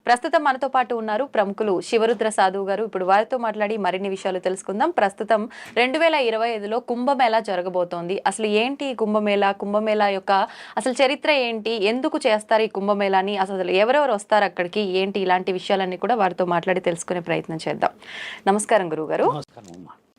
ప్రస్తుతం మనతో పాటు ఉన్నారు ప్రముఖులు శివరుద్ర సాధువు గారు. ఇప్పుడు వారితో మాట్లాడి మరిన్ని విషయాలు తెలుసుకుందాం. ప్రస్తుతం 2025లో కుంభమేళా జరగబోతోంది. అసలు ఏంటి ఈ కుంభమేళా? కుంభమేళా యొక్క అసలు చరిత్ర ఏంటి? ఎందుకు చేస్తారు ఈ కుంభమేళాని? అసలు ఎవరెవరు వస్తారు అక్కడికి? ఏంటి ఇలాంటి విషయాలన్నీ కూడా వారితో మాట్లాడి తెలుసుకునే ప్రయత్నం చేద్దాం. నమస్కారం గురుగారు.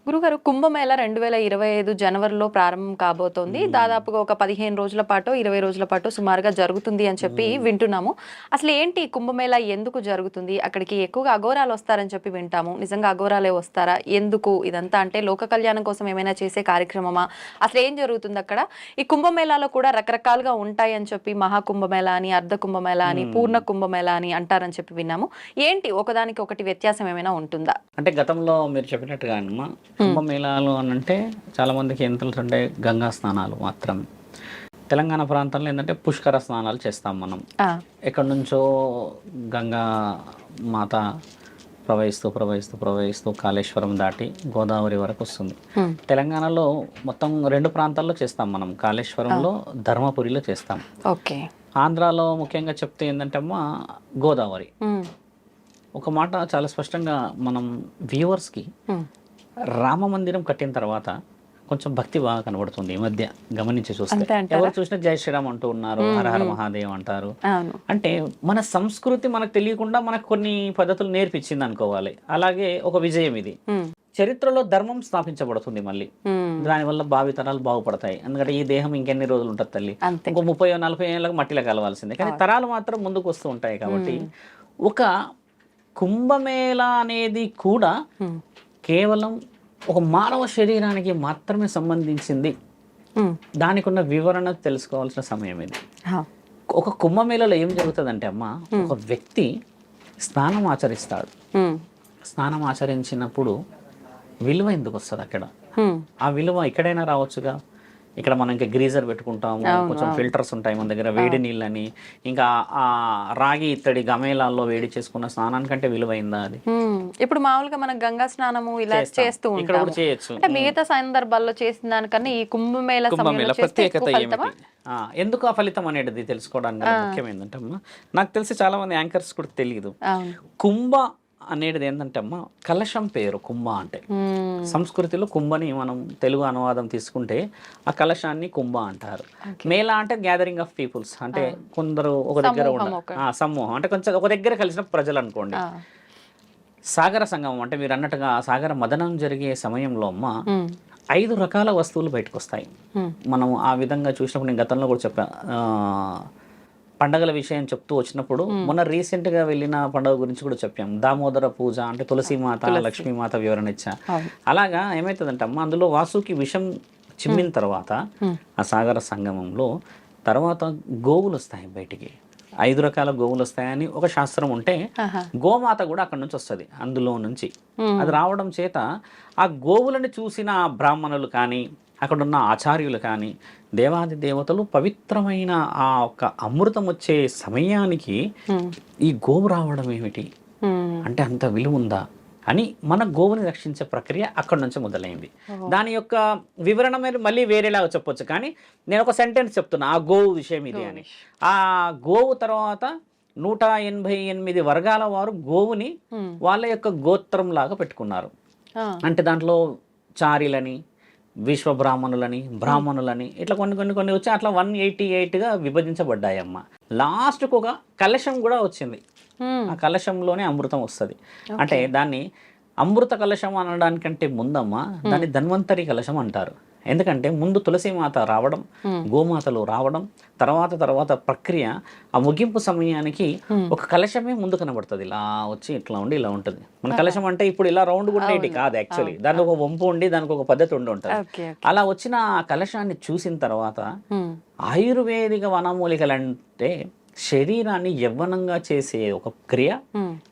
గురుగారు, కుంభమేళా 2025 జనవరిలో ప్రారంభం కాబోతోంది. దాదాపుగా ఒక 15 రోజుల పాటు 20 రోజుల పాటు సుమారుగా జరుగుతుంది అని చెప్పి వింటున్నాము. అసలు ఏంటి కుంభమేళా ఎందుకు జరుగుతుంది? అక్కడికి ఎక్కువగా అఘోరాలు వస్తారని చెప్పి వింటాము. నిజంగా అఘోరాలే వస్తారా? ఎందుకు ఇదంతా? అంటే లోక కళ్యాణం కోసం ఏమైనా చేసే కార్యక్రమమా? అసలు ఏం జరుగుతుంది అక్కడ? ఈ కుంభమేళాలో కూడా రకరకాలుగా ఉంటాయి అని చెప్పి మహాకుంభమేళా అని, అర్ధ కుంభమేళా అని, పూర్ణ కుంభమేళా అని అంటారని చెప్పి విన్నాము. ఏంటి ఒకదానికి ఒకటి వ్యత్యాసం ఏమైనా ఉంటుందా? అంటే గతంలో మీరు చెప్పినట్టుగా అమ్మా, కుంభమేళాలు అని అంటే చాలామందికి ఏం తెలుసు అంటే గంగా స్నానాలు మాత్రం. తెలంగాణ ప్రాంతంలో ఏంటంటే పుష్కర స్నానాలు చేస్తాం మనం. ఎక్కడి నుంచో గంగా మాత ప్రవహిస్తూ కాళేశ్వరం దాటి గోదావరి వరకు వస్తుంది. తెలంగాణలో మొత్తం 2 ప్రాంతాల్లో చేస్తాం మనం. కాళేశ్వరంలో, ధర్మపురిలో చేస్తాం. ఓకే. ఆంధ్రాలో ముఖ్యంగా చెప్తే ఏంటంటే అమ్మా గోదావరి. ఒక మాట చాలా స్పష్టంగా మనం వ్యూవర్స్కి, రామ మందిరం కట్టిన తర్వాత కొంచెం భక్తి బాగా కనబడుతుంది ఈ మధ్య గమనించి చూస్తే. ఎవరు చూసినా జై శ్రీరామ్ అంటూ ఉన్నారు, హరహర మహాదేవ్ అంటారు. అంటే మన సంస్కృతి మనకు తెలియకుండా మనకు కొన్ని పద్ధతులు నేర్పించింది అనుకోవాలి. అలాగే ఒక విజయం ఇది. చరిత్రలో ధర్మం స్థాపించబడుతుంది మళ్ళీ. దానివల్ల భావితరాలు బాగుపడతాయి. ఎందుకంటే ఈ దేహం ఇంకెన్ని రోజులు ఉంటుంది తల్లి, ఇంకో 30-40 ఏళ్ళకి మట్టిలో కలవాల్సిందే. కానీ తరాలు మాత్రం ముందుకు వస్తూ ఉంటాయి. కాబట్టి ఒక కుంభమేళా అనేది కూడా కేవలం ఒక మానవ శరీరానికి మాత్రమే సంబంధించింది. దానికి ఉన్న వివరణ తెలుసుకోవాల్సిన సమయం ఇది. ఒక కుంభమేళలో ఏం జరుగుతుందంటే అమ్మ, ఒక వ్యక్తి స్నానం ఆచరిస్తాడు. స్నానం ఆచరించినప్పుడు విలువ ఎందుకు వస్తుంది అక్కడ? ఆ విలువ ఎక్కడైనా రావచ్చుగా. ఇక్కడ మనం ఇంకా గ్రీజర్ పెట్టుకుంటాము, కొంచెం ఫిల్టర్స్ ఉంటాయి మన దగ్గర, వేడి నీళ్ళని. ఇంకా ఆ రాగి ఇత్తడి గమేలాల్లో వేడి చేసుకున్న స్నానానికంటే విలువైందా అది? ఇప్పుడు మామూలుగా మనం గంగా స్నానము ఇలా చేస్తూ ఉంటాము. అంటే మిగతా సందర్భాల్లో చేసిన దానికన్నా ఈ కుంభమేళా ప్రత్యేకత ఏమిటి? ఎందుకు ఆ ఫలితం అనేది తెలుసుకోవడానికి ముఖ్యం ఏంటంటే అమ్మా, నాకు తెలిసి చాలా మంది యాంకర్స్ కూడా తెలియదు. కుంభ అనేది ఏంటంటే అమ్మ, కలశం పేరు కుంభ అంటే. సంస్కృతిలో కుంభని మనం తెలుగు అనువాదం తీసుకుంటే ఆ కలశాన్ని కుంభ అంటారు. మేళా అంటే గ్యాదరింగ్ ఆఫ్ పీపుల్స్, అంటే కొందరు ఒక దగ్గర సమూహం, అంటే కొంచెం ఒక దగ్గర కలిసిన ప్రజలు అనుకోండి. సాగర సంగమం అంటే మీరు అన్నట్టుగా సాగర మదనం జరిగే సమయంలో అమ్మ 5 రకాల వస్తువులు బయటకు వస్తాయి. మనం ఆ విధంగా చూసినప్పుడు నేను గతంలో కూడా చెప్పా, పండగల విషయం చెప్తూ వచ్చినప్పుడు మొన్న రీసెంట్గా వెళ్ళిన పండుగ గురించి కూడా చెప్పాం. దామోదర పూజ అంటే తులసీమాత, లక్ష్మీమాత వివరణ ఇచ్చా. అలాగా ఏమవుతుందంటే అమ్మ, అందులో వాసుకి విషం చిమ్మిన తర్వాత ఆ సాగర సంగమంలో తర్వాత గోవులు వస్తాయి బయటికి. 5 రకాల గోవులు వస్తాయని ఒక శాస్త్రం ఉంటే, గోమాత కూడా అక్కడ నుంచి వస్తుంది. అందులో నుంచి అది రావడం చేత ఆ గోవులని చూసిన బ్రాహ్మణులు కానీ, అక్కడున్న ఆచార్యులు కానీ, దేవాది దేవతలు పవిత్రమైన ఆ ఒక అమృతం వచ్చే సమయానికి ఈ గోవు రావడం ఏమిటి అంటే అంత విలువ ఉందా అని మన గోవుని రక్షించే ప్రక్రియ అక్కడి నుంచి మొదలైంది. దాని యొక్క వివరణ మీరు మళ్ళీ వేరేలాగా చెప్పొచ్చు, కానీ నేను ఒక సెంటెన్స్ చెప్తున్నా ఆ గోవు విషయం ఇది అని. ఆ గోవు తర్వాత 188 వర్గాల వారు గోవుని వాళ్ళ యొక్క గోత్రం లాగా పెట్టుకున్నారు. అంటే దాంట్లో చారిలని, విశ్వబ్రాహ్మణులని, బ్రాహ్మణులని, ఇట్లా కొన్ని వచ్చి అట్లా 188గా విభజించబడ్డాయమ్మ. లాస్ట్కు ఒక కలశం కూడా వచ్చింది. ఆ కలశంలోనే అమృతం వస్తుంది. అంటే దాన్ని అమృత కలశం అనడానికంటే ముందమ్మ దాన్ని ధన్వంతరి కలశం అంటారు. ఎందుకంటే ముందు తులసీమాత రావడం, గోమాతలు రావడం, తర్వాత ప్రక్రియ ఆ ముగింపు సమయానికి ఒక కలశమే ముందు కనబడుతుంది. ఇలా వచ్చి ఇట్లా ఉండి ఇలా ఉంటుంది. మన కలశం అంటే ఇప్పుడు ఇలా రౌండ్ ఉండేటి కాదు యాక్చువల్లీ. దానికి ఒక వంపు ఉండి దానికి ఒక పద్ధతి ఉంటుంది. అలా వచ్చిన ఆ కలశాన్ని చూసిన తర్వాత ఆయుర్వేదిక వనమూలికలంటే శరీరాన్ని యవ్వనంగా చేసే ఒక క్రియ,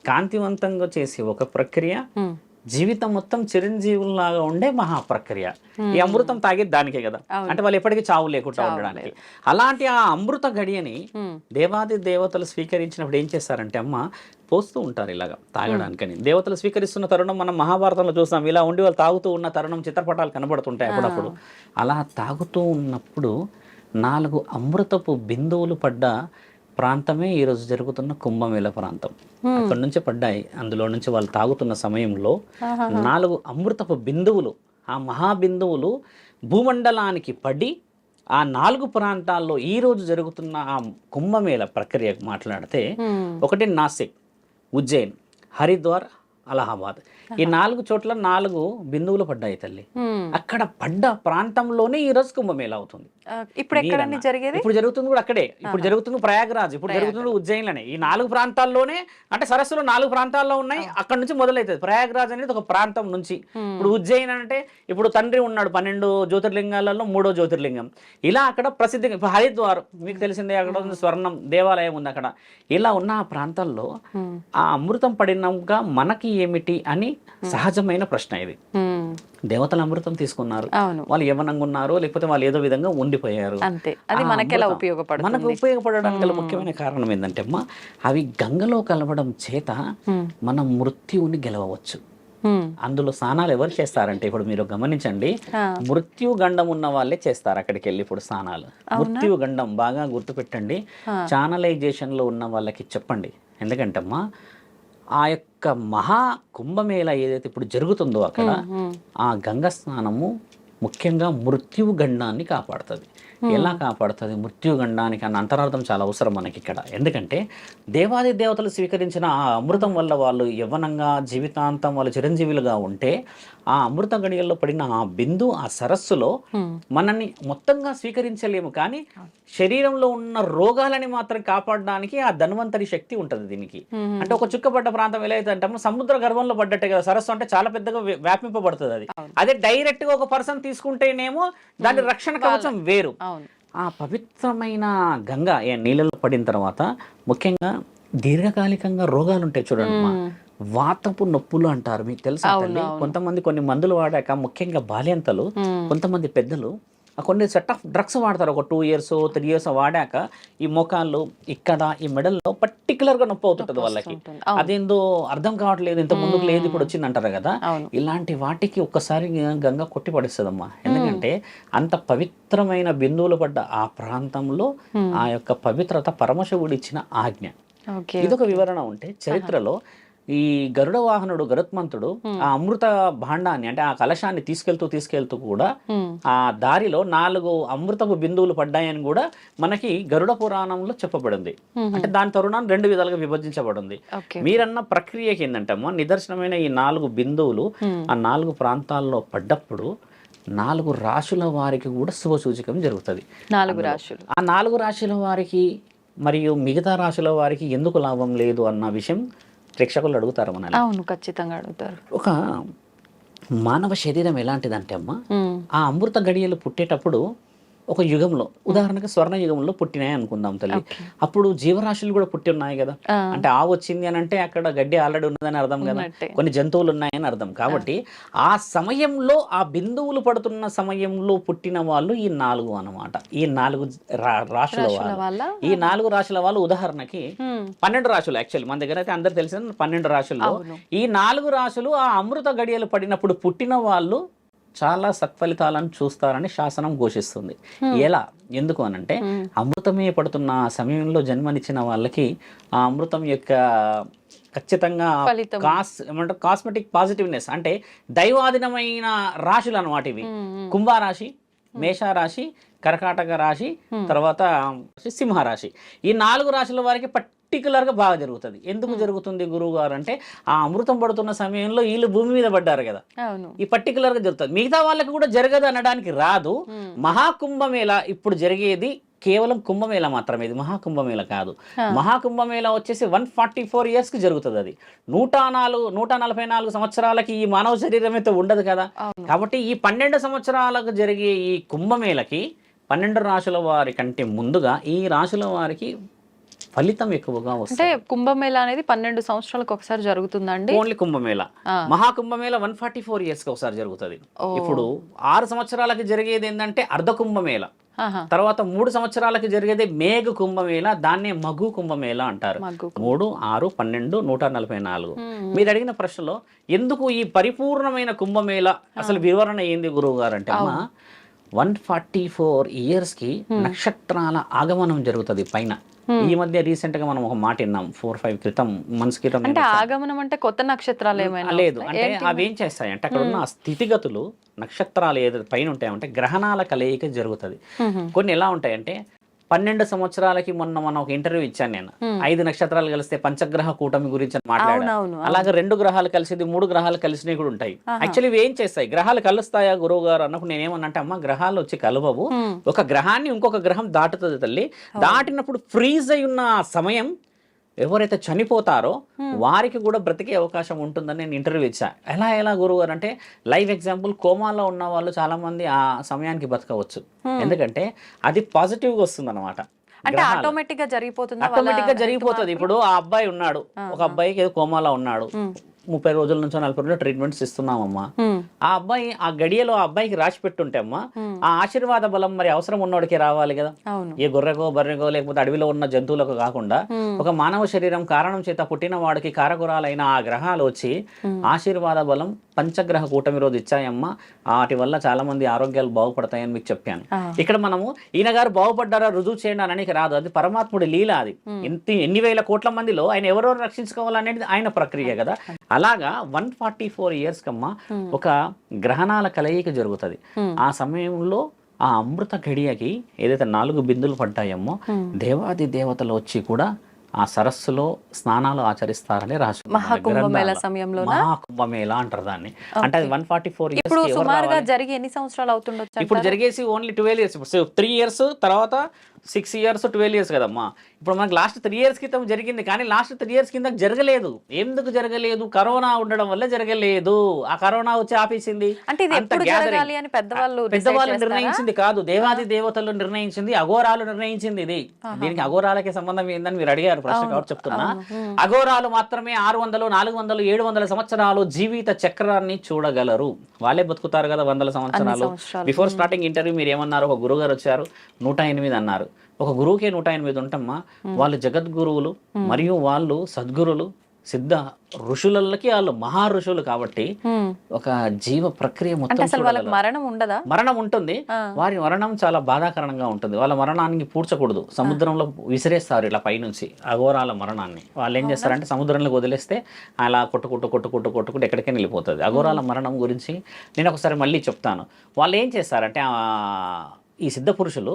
కాంతివంతంగా చేసే ఒక ప్రక్రియ, జీవితం మొత్తం చిరంజీవుల్లాగా ఉండే మహాప్రక్రియ. ఈ అమృతం తాగేది దానికే కదా, అంటే వాళ్ళు ఎప్పటికీ చావు లేకుండా ఉండడానికి. అలాంటి ఆ అమృత గడియని దేవాది దేవతలు స్వీకరించినప్పుడు ఏం చేస్తారంటే అమ్మ, పోస్తూ ఉంటారు ఇలాగా తాగడానికని. దేవతలు స్వీకరిస్తున్న తరుణం మనం మహాభారతంలో చూస్తాం. ఇలా ఉండి వాళ్ళు తాగుతూ ఉన్న తరుణం చిత్రపటాలు కనబడుతుంటాయి అప్పుడప్పుడు. అలా తాగుతూ ఉన్నప్పుడు 4 అమృతపు బిందువులు పడ్డ ప్రాంతమే ఈరోజు జరుగుతున్న కుంభమేళ ప్రాంతం. అక్కడ నుంచి పడ్డాయి. అందులో నుంచి వాళ్ళు తాగుతున్న సమయంలో 4 అమృతపు బిందువులు, ఆ మహాబిందువులు భూమండలానికి పడి ఆ 4 ప్రాంతాల్లో ఈరోజు జరుగుతున్న ఆ కుంభమేళ ప్రక్రియ మాట్లాడితే, ఒకటి నాసిక్, ఉజ్జయిన్, హరిద్వార్, అలహాబాద్. ఈ 4 చోట్ల 4 బిందువులు పడ్డాయి తల్లి. అక్కడ పడ్డ ప్రాంతంలోనే ఈ రోజు కుంభమేళ అవుతుంది. ఇప్పుడు ఎక్కడండి జరిగేది? ఇప్పుడు జరుగుతుంది కూడా అక్కడే. ఇప్పుడు జరుగుతుంది ప్రయాగరాజ్, ఇప్పుడు జరుగుతుంది ఉజ్జయిన్లోనే. ఈ 4 ప్రాంతాల్లోనే, అంటే సరస్సులో 4 ప్రాంతాల్లో ఉన్నాయి. అక్కడ నుంచి మొదలవుతుంది. ప్రయాగరాజ్ అనేది ఒక ప్రాంతం నుంచి. ఇప్పుడు ఉజ్జయిన్ అంటే ఇప్పుడు తండ్రి ఉన్నాడు 12 జ్యోతిర్లింగాలలో 3వ జ్యోతిర్లింగం. ఇలా అక్కడ ప్రసిద్ధి. ఇప్పుడు హరిద్వార్ మీకు తెలిసిందే, అక్కడ ఉంది స్వర్ణం దేవాలయం ఉంది అక్కడ. ఇలా ఉన్న ఆ ప్రాంతాల్లో ఆ అమృతం పడినాక మనకి ఏమిటి అని సహజమైన ప్రశ్న ఇది. దేవతలు అమృతం తీసుకున్నారు, వాళ్ళు యవ్వనంగా ఉన్నారు, లేకపోతే వాళ్ళు ఏదో విధంగా ఉండిపోయారు. అంతే, అది మనకెలా ఉపయోగపడుతుంది? మనకు ఉపయోగపడడానికి గల ముఖ్యమైన కారణం ఏంటంటే అమ్మా, అవి గంగలో కలవడం చేత మనం మృత్యువుని గెలవవచ్చు. అందులో స్నానాలు ఎవరు చేస్తారంటే, ఇప్పుడు మీరు గమనించండి, మృత్యు గండం ఉన్న వాళ్ళే చేస్తారు అక్కడికి వెళ్ళి ఇప్పుడు స్నానాలు. మృత్యు గండం బాగా గుర్తుపెట్టండి. ఛానలైజేషన్ లో ఉన్న వాళ్ళకి చెప్పండి. ఎందుకంటే అమ్మా, ఆ యొక్క మహా కుంభమేళ ఏదైతే ఇప్పుడు జరుగుతుందో అక్కడ, ఆ గంగ స్నానము ముఖ్యంగా మృత్యువు గండాన్ని కాపాడుతుంది. ఎలా కాపాడుతుంది? మృత్యు గండానికి అన్న అంతరార్థం చాలా అవసరం మనకి ఇక్కడ. ఎందుకంటే దేవాది దేవతలు స్వీకరించిన ఆ అమృతం వల్ల వాళ్ళు యవ్వనంగా జీవితాంతం వాళ్ళు చిరంజీవులుగా ఉంటే, ఆ అమృత గడియల్లో పడిన ఆ బిందు, ఆ సరస్సులో మనల్ని మొత్తంగా స్వీకరించలేము, కానీ శరీరంలో ఉన్న రోగాలని మాత్రం కాపాడడానికి ఆ ధన్వంతరి శక్తి ఉంటుంది దీనికి. అంటే ఒక చుక్కపడ్డ ప్రాంతం ఎలా అయితే అంటే సముద్ర గర్భంలో పడ్డట్టే కదా సరస్సు, అంటే చాలా పెద్దగా వ్యాపింపబడుతుంది అది. అదే డైరెక్ట్ గా ఒక పర్సన్ తీసుకుంటేనేమో దాని రక్షణ కవచం వేరు. ఆ పవిత్రమైన గంగ నీళ్ళలో పడిన తర్వాత ముఖ్యంగా దీర్ఘకాలికంగా రోగాలు ఉంటాయి చూడండి, వాతపు నొప్పులు అంటారు, మీకు తెలుసా? కొంతమంది కొన్ని మందులు వాడాక, ముఖ్యంగా బాల్యంతలు, కొంతమంది పెద్దలు కొన్ని సెట్ ఆఫ్ డ్రగ్స్ వాడతారు. ఒక 2 years 3 years వాడాక ఈ మోకాళ్ళు, ఇక్కడ ఈ మెడల్లో పర్టికులర్గా నొప్పి అవుతుంటుంది వాళ్ళకి. అదేందో అర్థం కావట్లేదు, ఇంత ముందుకు లేదు, ఇప్పుడు వచ్చింది అంటారు కదా. ఇలాంటి వాటికి ఒక్కసారి గంగ కొట్టి పడిస్తుందమ్మా. ఎందుకంటే అంత పవిత్రమైన బిందువులు పడ్డ ఆ ప్రాంతంలో ఆ యొక్క పవిత్రత పరమశివుడు ఇచ్చిన ఆజ్ఞ. ఇదొక వివరణ ఉంటే, చరిత్రలో ఈ గరుడ వాహనుడు గరుత్మంతుడు ఆ అమృత భాండాన్ని, అంటే ఆ కలశాన్ని తీసుకెళ్తూ కూడా ఆ దారిలో 4 అమృతపు బిందువులు పడ్డాయని కూడా మనకి గరుడ పురాణంలో చెప్పబడింది. అంటే దాని తరుణాన్ని 2 విధాలుగా విభజించబడింది. మీరన్న ప్రక్రియకి ఏంటంటమ్మా, నిదర్శనమైన ఈ 4 బిందువులు ఆ 4 ప్రాంతాల్లో పడ్డప్పుడు 4 రాశుల వారికి కూడా శుభ సూచకం జరుగుతుంది. 4 రాశులు, ఆ 4 రాశుల వారికి మరియు మిగతా రాశుల వారికి ఎందుకు లాభం లేదు అన్న విషయం ప్రేక్షకులు అడుగుతారు మనల్ని. అవును, ఖచ్చితంగా అడుగుతారు. ఒక మానవ శరీరం ఎలాంటిదంటే అమ్మా, ఆ అమృత గడియలు పుట్టేటప్పుడు ఒక యుగంలో, ఉదాహరణకు స్వర్ణ యుగంలో పుట్టినాయి అనుకుందాం తల్లి. అప్పుడు జీవరాశులు కూడా పుట్టి ఉన్నాయి కదా. అంటే ఆవు వచ్చింది అని అంటే అక్కడ గడ్డి ఆల్రెడీ ఉన్నదని అర్థం కదా, కొన్ని జంతువులు ఉన్నాయని అర్థం. కాబట్టి ఆ సమయంలో, ఆ బిందువులు పడుతున్న సమయంలో పుట్టిన వాళ్ళు ఈ 4 అన్నమాట. ఈ 4 రాశుల వాళ్ళు, ఈ 4 రాశుల వాళ్ళు. ఉదాహరణకి 12 రాశులు యాక్చువల్లీ మన దగ్గర అయితే అందరు తెలిసిన 12 రాశుల్లో ఈ 4 రాశులు ఆ అమృత గడియలు పడినప్పుడు పుట్టిన వాళ్ళు చాలా సత్ఫలితాలను చూస్తారని శాసనం ఘోషిస్తుంది. ఎలా, ఎందుకు అనంటే, అమృతమే పడుతున్న సమయంలో జన్మనిచ్చిన వాళ్ళకి ఆ అమృతం యొక్క ఖచ్చితంగా కాస్మెటిక్ పాజిటివ్నెస్, అంటే దైవాధీనమైన రాశులు అన్నమాట ఇవి. కుంభరాశి, మేషరాశి, కర్కాటక రాశి, తర్వాత సింహరాశి. ఈ 4 రాశుల వారికి పర్టికులర్గా బాగా జరుగుతుంది. ఎందుకు జరుగుతుంది గురువు గారు అంటే, ఆ అమృతం పడుతున్న సమయంలో వీళ్ళు భూమి మీద పడ్డారు కదా, ఈ పర్టికులర్గా జరుగుతుంది. మిగతా వాళ్ళకి కూడా జరగదు అనడానికి రాదు. మహాకుంభమేళ ఇప్పుడు జరిగేది కేవలం కుంభమేళ మాత్రమే, ఇది మహాకుంభమేళ కాదు. మహాకుంభమేళ వచ్చేసి 144 years కి జరుగుతుంది. అది 144 సంవత్సరాలకి ఈ మానవ శరీరం అయితే ఉండదు కదా. కాబట్టి ఈ 12 సంవత్సరాలకు జరిగే ఈ కుంభమేళకి 12 రాశుల వారి కంటే ముందుగా ఈ రాశుల వారికి ఫలితం ఎక్కువగా వస్తుంది. అంటే కుంభమేళ అనేది 12 సంవత్సరాలకు ఒకసారి జరుగుతుందండి. ఓన్లీ కుంభమేళ. మహాకుంభమేళ 144 years కి ఒకసారి జరుగుతుంది. ఇప్పుడు 6 సంవత్సరాలకి జరిగేది ఏంటంటే అర్ధ కుంభమేళ, తర్వాత 3 సంవత్సరాలకి జరిగేది మేఘ కుంభమేళ, దాన్నే మగు కుంభమేళ అంటారు. 3, 6, 12, 144. మీరు అడిగిన ప్రశ్నలో ఎందుకు ఈ పరిపూర్ణమైన కుంభమేళ అసలు వివరణ ఏంది గురువు గారు అంటే, అమ్మా 144 years కి నక్షత్రాల ఆగమనం జరుగుతుంది పైన. ఈ మధ్య రీసెంట్ గా మనం ఒక మాట విన్నాం 4-5 మంత్స్ క్రితం అంటే ఆగమనం అంటే కొత్త నక్షత్రాలు ఏమైనా లేదు అంటే అవి ఏం చేస్తాయి అంటే అక్కడ ఉన్న స్థితిగతులు నక్షత్రాలు ఏదైతే పైన ఉంటాయంటే గ్రహణాల కలయిక జరుగుతుంది. కొన్ని ఎలా ఉంటాయంటే 12 సంవత్సరాలకి మొన్న ఒక ఇంటర్వ్యూ ఇచ్చాను నేను, 5 నక్షత్రాలు కలిస్తే పంచగ్రహ కూటమి గురించి అని మాట్లాడాను. అలాగే 2 గ్రహాలు కలిసింది 3 గ్రహాలు కలిసినవి కూడా ఉంటాయి. యాక్చువల్లీ ఇవి ఏం చేస్తాయి, గ్రహాలు కలుస్తాయా గురువు గారు అన్నప్పుడు నేనేమన్నంటే అమ్మ గ్రహాలు వచ్చి కలవవు, ఒక గ్రహాన్ని ఇంకొక గ్రహం దాటుతుంది తల్లి, దాటినప్పుడు ఫ్రీజ్ అయి ఉన్న సమయం ఎవరైతే చనిపోతారో వారికి కూడా బ్రతికే అవకాశం ఉంటుందని నేను ఇంటర్వ్యూ ఇచ్చా. ఎలా గురువు గారు అంటే లైవ్ ఎగ్జాంపుల్, కోమాలో ఉన్న వాళ్ళు చాలా మంది ఆ సమయానికి బతకవచ్చు, ఎందుకంటే అది పాజిటివ్గా వస్తుంది అనమాట. అంటే ఆటోమేటిక్ గా జరిగిపోతుంది, ఆటోమేటిక్ గా జరిగిపోతుంది. ఇప్పుడు ఆ అబ్బాయి ఉన్నాడు, ఒక అబ్బాయికి ఏదో కోమాలో ఉన్నాడు, 30 రోజుల నుంచి 40 రోజులు ట్రీట్మెంట్స్ ఇస్తున్నామమ్మా. ఆ అబ్బాయి ఆ గడియలో ఆ అబ్బాయికి రాసి పెట్టుంటే అమ్మా ఆ ఆశీర్వాద బలం మరి అవసరం ఉన్నోడికి రావాలి కదా, ఏ గొర్రెకో బర్రెకో లేకపోతే అడవిలో ఉన్న జంతువులకు కాకుండా ఒక మానవ శరీరం కారణం చేత పుట్టిన వాడికి కారకురాలైన ఆ గ్రహాలు వచ్చి ఆశీర్వాద బలం పంచగ్రహ కూటమి రోజు ఇచ్చాయమ్మా. వాటి వల్ల చాలా మంది ఆరోగ్యాలు బాగుపడతాయని మీకు చెప్పాను. ఇక్కడ మనము ఈయన గారు బాగుపడ్డారా రుజువు చేయండి అనడానికి రాదు, అది పరమాత్ముడి లీల. అది ఎన్ని వేల కోట్ల మందిలో ఆయన ఎవరెవరు రక్షించుకోవాలనేది ఆయన ప్రక్రియ కదా. అలాగా 144 years కమ్మా ఒక గ్రహణాల కలయిక జరుగుతుంది. ఆ సమయంలో ఆ అమృత ఘడియకి ఏదైతే 4 బిందులు పడ్డాయమ్మో దేవాది దేవతలు వచ్చి కూడా ఆ సరస్సులో స్నానాలు ఆచరిస్తారని రాసి మహాకుంభమేళ సమయంలో మహాకుంభమేళ అంటారు దాన్ని. అంటే అది 144 years. ఇప్పుడు సుమారుగా జరిగి ఎన్ని సంవత్సరాలు అవుతుండొచ్చు? ఇప్పుడు జరిగేసి ఓన్లీ 12 years. 3 years తర్వాత 6 years 12 years కదమ్మా. ఇప్పుడు మనకు లాస్ట్ 3 years క్రితం జరిగింది, కానీ లాస్ట్ 3 years కింద జరగలేదు. ఎందుకు జరగలేదు? కరోనా ఉండడం వల్ల జరగలేదు. ఆ కరోనా వచ్చి ఆపేసింది. అంటే ఇది ఎప్పుడు జరగాలి అని పెద్దవాళ్ళు నిర్ణయించింది కాదు, దేవాది దేవతలు నిర్ణయించింది, అఘోరాలు నిర్ణయించింది. ఇది దీనికి అఘోరాలకి సంబంధం ఏందని మీరు అడిగారు ప్రశ్న కాబట్టి చెప్తున్నా. అఘోరాలు మాత్రమే 600, 400, 700 సంవత్సరాలు జీవిత చక్రాన్ని చూడగలరు. వాళ్ళే బతుకుతారు కదా 100 సంవత్సరాలు. బిఫోర్ స్టార్టింగ్ ఇంటర్వ్యూ మీరు ఏమన్నారు, ఒక గురువు గారు వచ్చారు 108 అన్నారు. ఒక గురువుకే 108 ఉంటమ్మా. వాళ్ళు జగద్గురువులు మరియు వాళ్ళు సద్గురులు, సిద్ధ ఋషులకి వాళ్ళు మహా ఋషులు కాబట్టి ఒక జీవ ప్రక్రియ మొత్తం మరణం ఉండదా? మరణం ఉంటుంది. వారి మరణం చాలా బాధాకరంగా ఉంటుంది. వాళ్ళ మరణానికి పూడ్చకూడదు, సముద్రంలో విసిరేస్తారు ఇలా పైనుంచి అఘోరాల మరణాన్ని. వాళ్ళు ఏం చేస్తారంటే సముద్రంలోకి వదిలేస్తే అలా కొట్టుకుంటూ ఎక్కడికైనా వెళ్ళిపోతుంది. అఘోరాల మరణం గురించి నేను ఒకసారి మళ్ళీ చెప్తాను. వాళ్ళు ఏం చేస్తారంటే ఈ సిద్ధ పురుషులు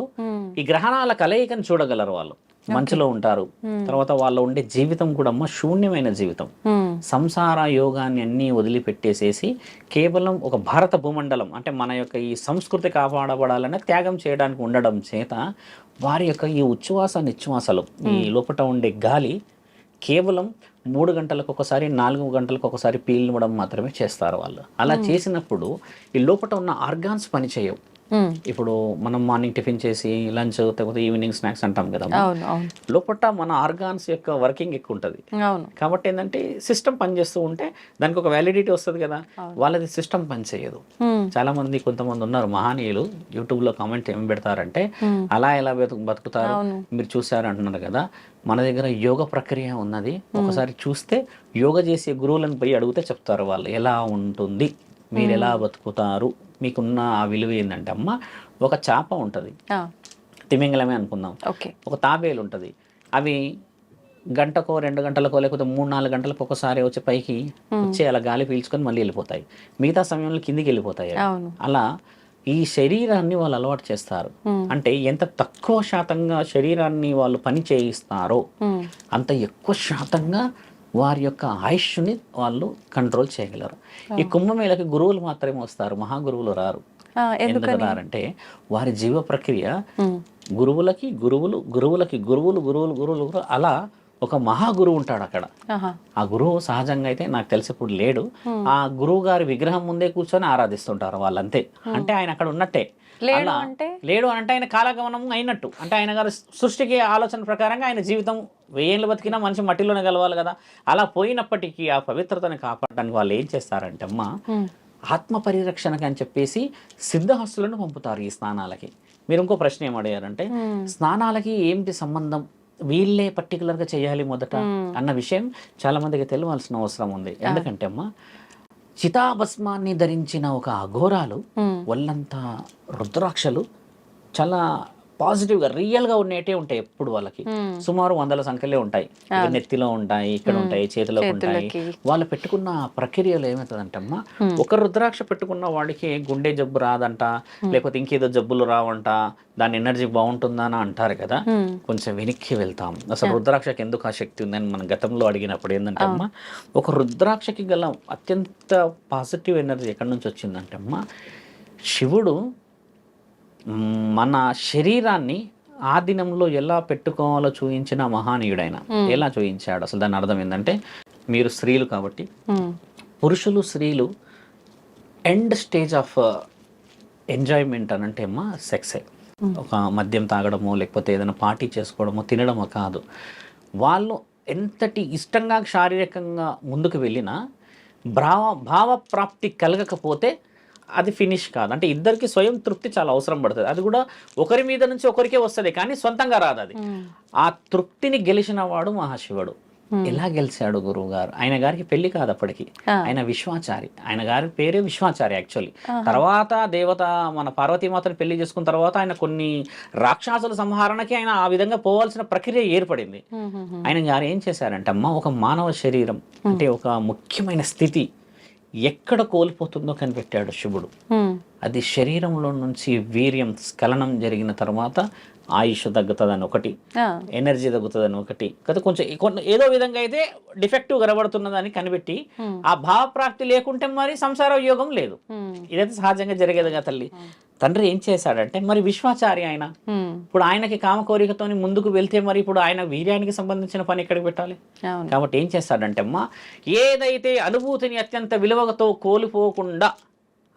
ఈ గ్రహణాల కలయికను చూడగలరు. వాళ్ళు మంచులో ఉంటారు. తర్వాత వాళ్ళు ఉండే జీవితం కూడా శూన్యమైన జీవితం. సంసార యోగాన్ని అన్నీ వదిలిపెట్టేసేసి కేవలం ఒక భారత భూమండలం అంటే మన యొక్క ఈ సంస్కృతి కాపాడబడాలనే త్యాగం చేయడానికి ఉండడం చేత వారి యొక్క ఈ ఉచ్ఛ్వాస నిశ్వాసలు, ఈ లోపల ఉండే గాలి కేవలం 3 గంటలకు ఒకసారి 4 గంటలకు ఒకసారి పీల్చడం మాత్రమే చేస్తారు వాళ్ళు. అలా చేసినప్పుడు ఈ లోపల ఉన్న ఆర్గాన్స్ పనిచేయవు. ఇప్పుడు మనం మార్నింగ్ టిఫిన్ చేసి లంచ్ లేకపోతే ఈవినింగ్ స్నాక్స్ అంటాం కదా, లోపల మన ఆర్గాన్స్ యొక్క వర్కింగ్ ఎక్కువ ఉంటుంది. కాబట్టి ఏంటంటే సిస్టమ్ పనిచేస్తూ ఉంటే దానికి ఒక వ్యాలిడిటీ వస్తుంది కదా. వాళ్ళది సిస్టమ్ పనిచేయదు. చాలా మంది కొంతమంది ఉన్నారు మహానీయులు యూట్యూబ్ లో కామెంట్ ఏం పెడతారంటే అలా ఎలా బతుకుతారు మీరు చూసారు అంటున్నారు కదా. మన దగ్గర యోగ ప్రక్రియ ఉన్నది. ఒకసారి చూస్తే యోగ చేసే గురువులను పోయి అడిగితే చెప్తారు వాళ్ళు ఎలా ఉంటుంది, మీరు ఎలా బతుకుతారు, మీకున్న ఆ విలువ ఏంటంటే అమ్మ ఒక చేప ఉంటుంది, తిమింగలమే అనుకుందాం, ఒక తాబేలు ఉంటుంది. అవి గంటకో 2 గంటలకో లేకపోతే 3-4 గంటలకు ఒకసారి వచ్చి పైకి వచ్చి అలా గాలి పీల్చుకొని మళ్ళీ వెళ్ళిపోతాయి. మిగతా సమయంలో కిందికి వెళ్ళిపోతాయి. అలా ఈ శరీరాన్ని వాళ్ళు అలవాటు చేస్తారు. అంటే ఎంత తక్కువ శాతంగా శరీరాన్ని వాళ్ళు పని చేయిస్తారో అంత ఎక్కువ శాతంగా వారి యొక్క ఆయుష్ని వాళ్ళు కంట్రోల్ చేయగలరు. ఈ కుంభమేళకి గురువులు మాత్రమే వస్తారు, మహాగురువులు రారు. ఎందుకు రారంటే వారి జీవ ప్రక్రియ గురువులకి గురువులు అలా ఒక మహాగురువు ఉంటాడు అక్కడ. ఆ గురువు సహజంగా అయితే నాకు తెలిసి ఇప్పుడు లేడు. ఆ గురువు గారి విగ్రహం ముందే కూర్చొని ఆరాధిస్తుంటారు వాళ్ళంతే. అంటే ఆయన అక్కడ ఉన్నట్టే. లేడు అంటే ఆయన కాలగమనం అయినట్టు. అంటే ఆయన గారు సృష్టికి ఆలోచన ప్రకారంగా ఆయన జీవితం 1000 ఏళ్ళు బతికినా మనిషి మట్టిలోనే కలవాలి కదా. అలా పోయినప్పటికీ ఆ పవిత్రతని కాపాడడానికి వాళ్ళు ఏం చేస్తారంటే అమ్మ ఆత్మ పరిరక్షణకి అని చెప్పేసి సిద్ధహస్తులను పంపుతారు ఈ స్నానాలకి. మీరు ఇంకో ప్రశ్న ఏం అడిగారంటే స్నానాలకి ఏంటి సంబంధం, వీళ్ళే పర్టికులర్గా చేయాలి మొదట అన్న విషయం చాలా మందికి తెలియాల్సిన అవసరం ఉంది. ఎందుకంటే అమ్మ చితాభస్మాన్ని ధరించిన ఒక అఘోరాలు, ఒళ్ళంతా రుద్రాక్షలు, చాలా పాజిటివ్గా రియల్గా ఉండేటే ఉంటాయి ఎప్పుడు వాళ్ళకి. సుమారు 100 సంఖ్యలే ఉంటాయి. ఇక నెత్తిలో ఉంటాయి, ఇక్కడ ఉంటాయి, చేతిలో ఉంటాయి. వాళ్ళు పెట్టుకున్న ప్రక్రియలో ఏమవుతుందంటమ్మా, ఒక రుద్రాక్ష పెట్టుకున్న వాడికి గుండె జబ్బు రాదంట, లేకపోతే ఇంకేదో జబ్బులు రావంట, దాని ఎనర్జీ బాగుంటుందా అని అంటారు కదా. కొంచెం వెనక్కి వెళ్తాం. అసలు రుద్రాక్షకి ఎందుకు ఆ శక్తి ఉందని మనం గతంలో అడిగినప్పుడు ఏంటంటే అమ్మా, ఒక రుద్రాక్షకి గల అత్యంత పాజిటివ్ ఎనర్జీ ఎక్కడి నుంచి వచ్చిందంటే అమ్మా, శివుడు మన శరీరాన్ని ఆ దినంలో ఎలా పెట్టుకోవాలో చూయించిన మహానీయుడైన. ఎలా చూయించాడు అసలు దాని అర్థం ఏంటంటే, మీరు స్త్రీలు కాబట్టి పురుషులు స్త్రీలు ఎండ్ స్టేజ్ ఆఫ్ ఎంజాయ్మెంట్ అని అంటే అమ్మా సెక్సే. ఒక మద్యం తాగడమో లేకపోతే ఏదైనా పార్టీ చేసుకోవడమో తినడమో కాదు. వాళ్ళు ఎంతటి ఇష్టంగా శారీరకంగా ముందుకు వెళ్ళినా భావప్రాప్తి కలగకపోతే అది ఫినిష్ కాదు. అంటే ఇద్దరికి స్వయం తృప్తి చాలా అవసరం పడుతుంది. అది కూడా ఒకరి మీద నుంచి ఒకరికే వస్తుంది, కానీ సొంతంగా రాదు అది. ఆ తృప్తిని గెలిచిన వాడు మహాశివుడు. ఎలా గెలిచాడు గురువు గారు? ఆయన గారికి పెళ్లి కాదు అప్పటికి, ఆయన విశ్వాచారి. ఆయన గారి పేరే విశ్వాచారి యాక్చువల్లీ. తర్వాత దేవత మన పార్వతీమాతను పెళ్లి చేసుకున్న తర్వాత ఆయన కొన్ని రాక్షసుల సంహారణకి ఆయన ఆ విధంగా పోవాల్సిన ప్రక్రియ ఏర్పడింది. ఆయన గారు ఏం చేశారంటే అమ్మ, ఒక మానవ శరీరం అంటే ఒక ముఖ్యమైన స్థితి ఎక్కడ కోల్పోతుందో కనిపెట్టాడు శివుడు. అది శరీరంలో నుంచి వీర్యం స్ఖలనం జరిగిన తర్వాత ఆయుష్ తగ్గుతుందని ఒకటి, ఎనర్జీ తగ్గుతుందని ఒకటి, కదా కొంచెం ఏదో విధంగా అయితే డిఫెక్టివ్ కనబడుతున్నదని కనిపెట్టి, ఆ భావప్రాప్తి లేకుంటే మరి సంసార యోగం లేదు. ఇదైతే సహజంగా జరిగేదిగా తల్లి. తండ్రి ఏం చేశాడంటే, మరి విశ్వాచారి ఆయన, ఇప్పుడు ఆయనకి కామ కోరికతోని ముందుకు వెళ్తే మరి ఇప్పుడు ఆయన వీర్యానికి సంబంధించిన పని ఎక్కడికి పెట్టాలి? కాబట్టి ఏం చేస్తాడంటే అమ్మా, ఏదైతే అనుభూతిని అత్యంత విలువతో కోల్పోకుండా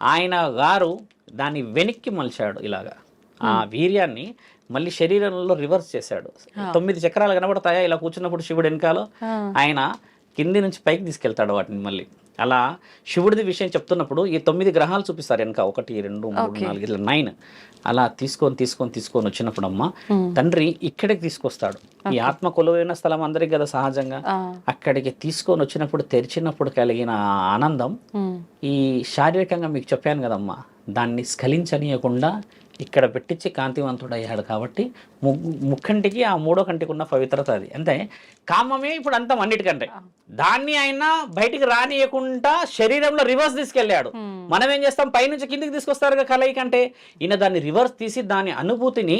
ఆయన గారు దాన్ని వెనక్కి మలిచాడు. ఇలాగా ఆ వీర్యాన్ని మళ్ళీ శరీరంలో రివర్స్ చేశాడు. 9 చక్రాలు కనబడతాయా ఇలా కూర్చున్నప్పుడు శివుడు వెనకాల, ఆయన కింది నుంచి పైకి తీసుకెళ్తాడు వాటిని మళ్ళీ. అలా శివుడిది విషయం చెప్తున్నప్పుడు ఈ 9 గ్రహాలు చూపిస్తారు వెనక, 1 2 3 4 ఇట్లా 9. అలా తీసుకొని వచ్చినప్పుడు అమ్మ తండ్రి ఇక్కడికి తీసుకొస్తాడు. ఈ ఆత్మ కొలువైన స్థలం అందరికి కదా సహజంగా. అక్కడికి తీసుకొని వచ్చినప్పుడు తెరిచినప్పుడు కలిగిన ఆనందం ఈ శారీరకంగా మీకు చెప్పాను కదమ్మా, దాన్ని స్ఖలించనీయకుండా ఇక్కడ పెట్టించి కాంతివంతుడయ్యాడు. కాబట్టి ముక్కంటికి ఆ 3వ కంటికి ఉన్న పవిత్రత అది. అంటే కామమే ఇప్పుడు అంతం అన్నిటికంటే. దాన్ని ఆయన బయటికి రానియకుండా శరీరంలో రివర్స్ తీసుకెళ్ళాడు. మనం ఏం చేస్తాం, పైనుంచి కిందికి తీసుకొస్తారు కలయిక అంటే, ఈయన దాన్ని రివర్స్ తీసి దాని అనుభూతిని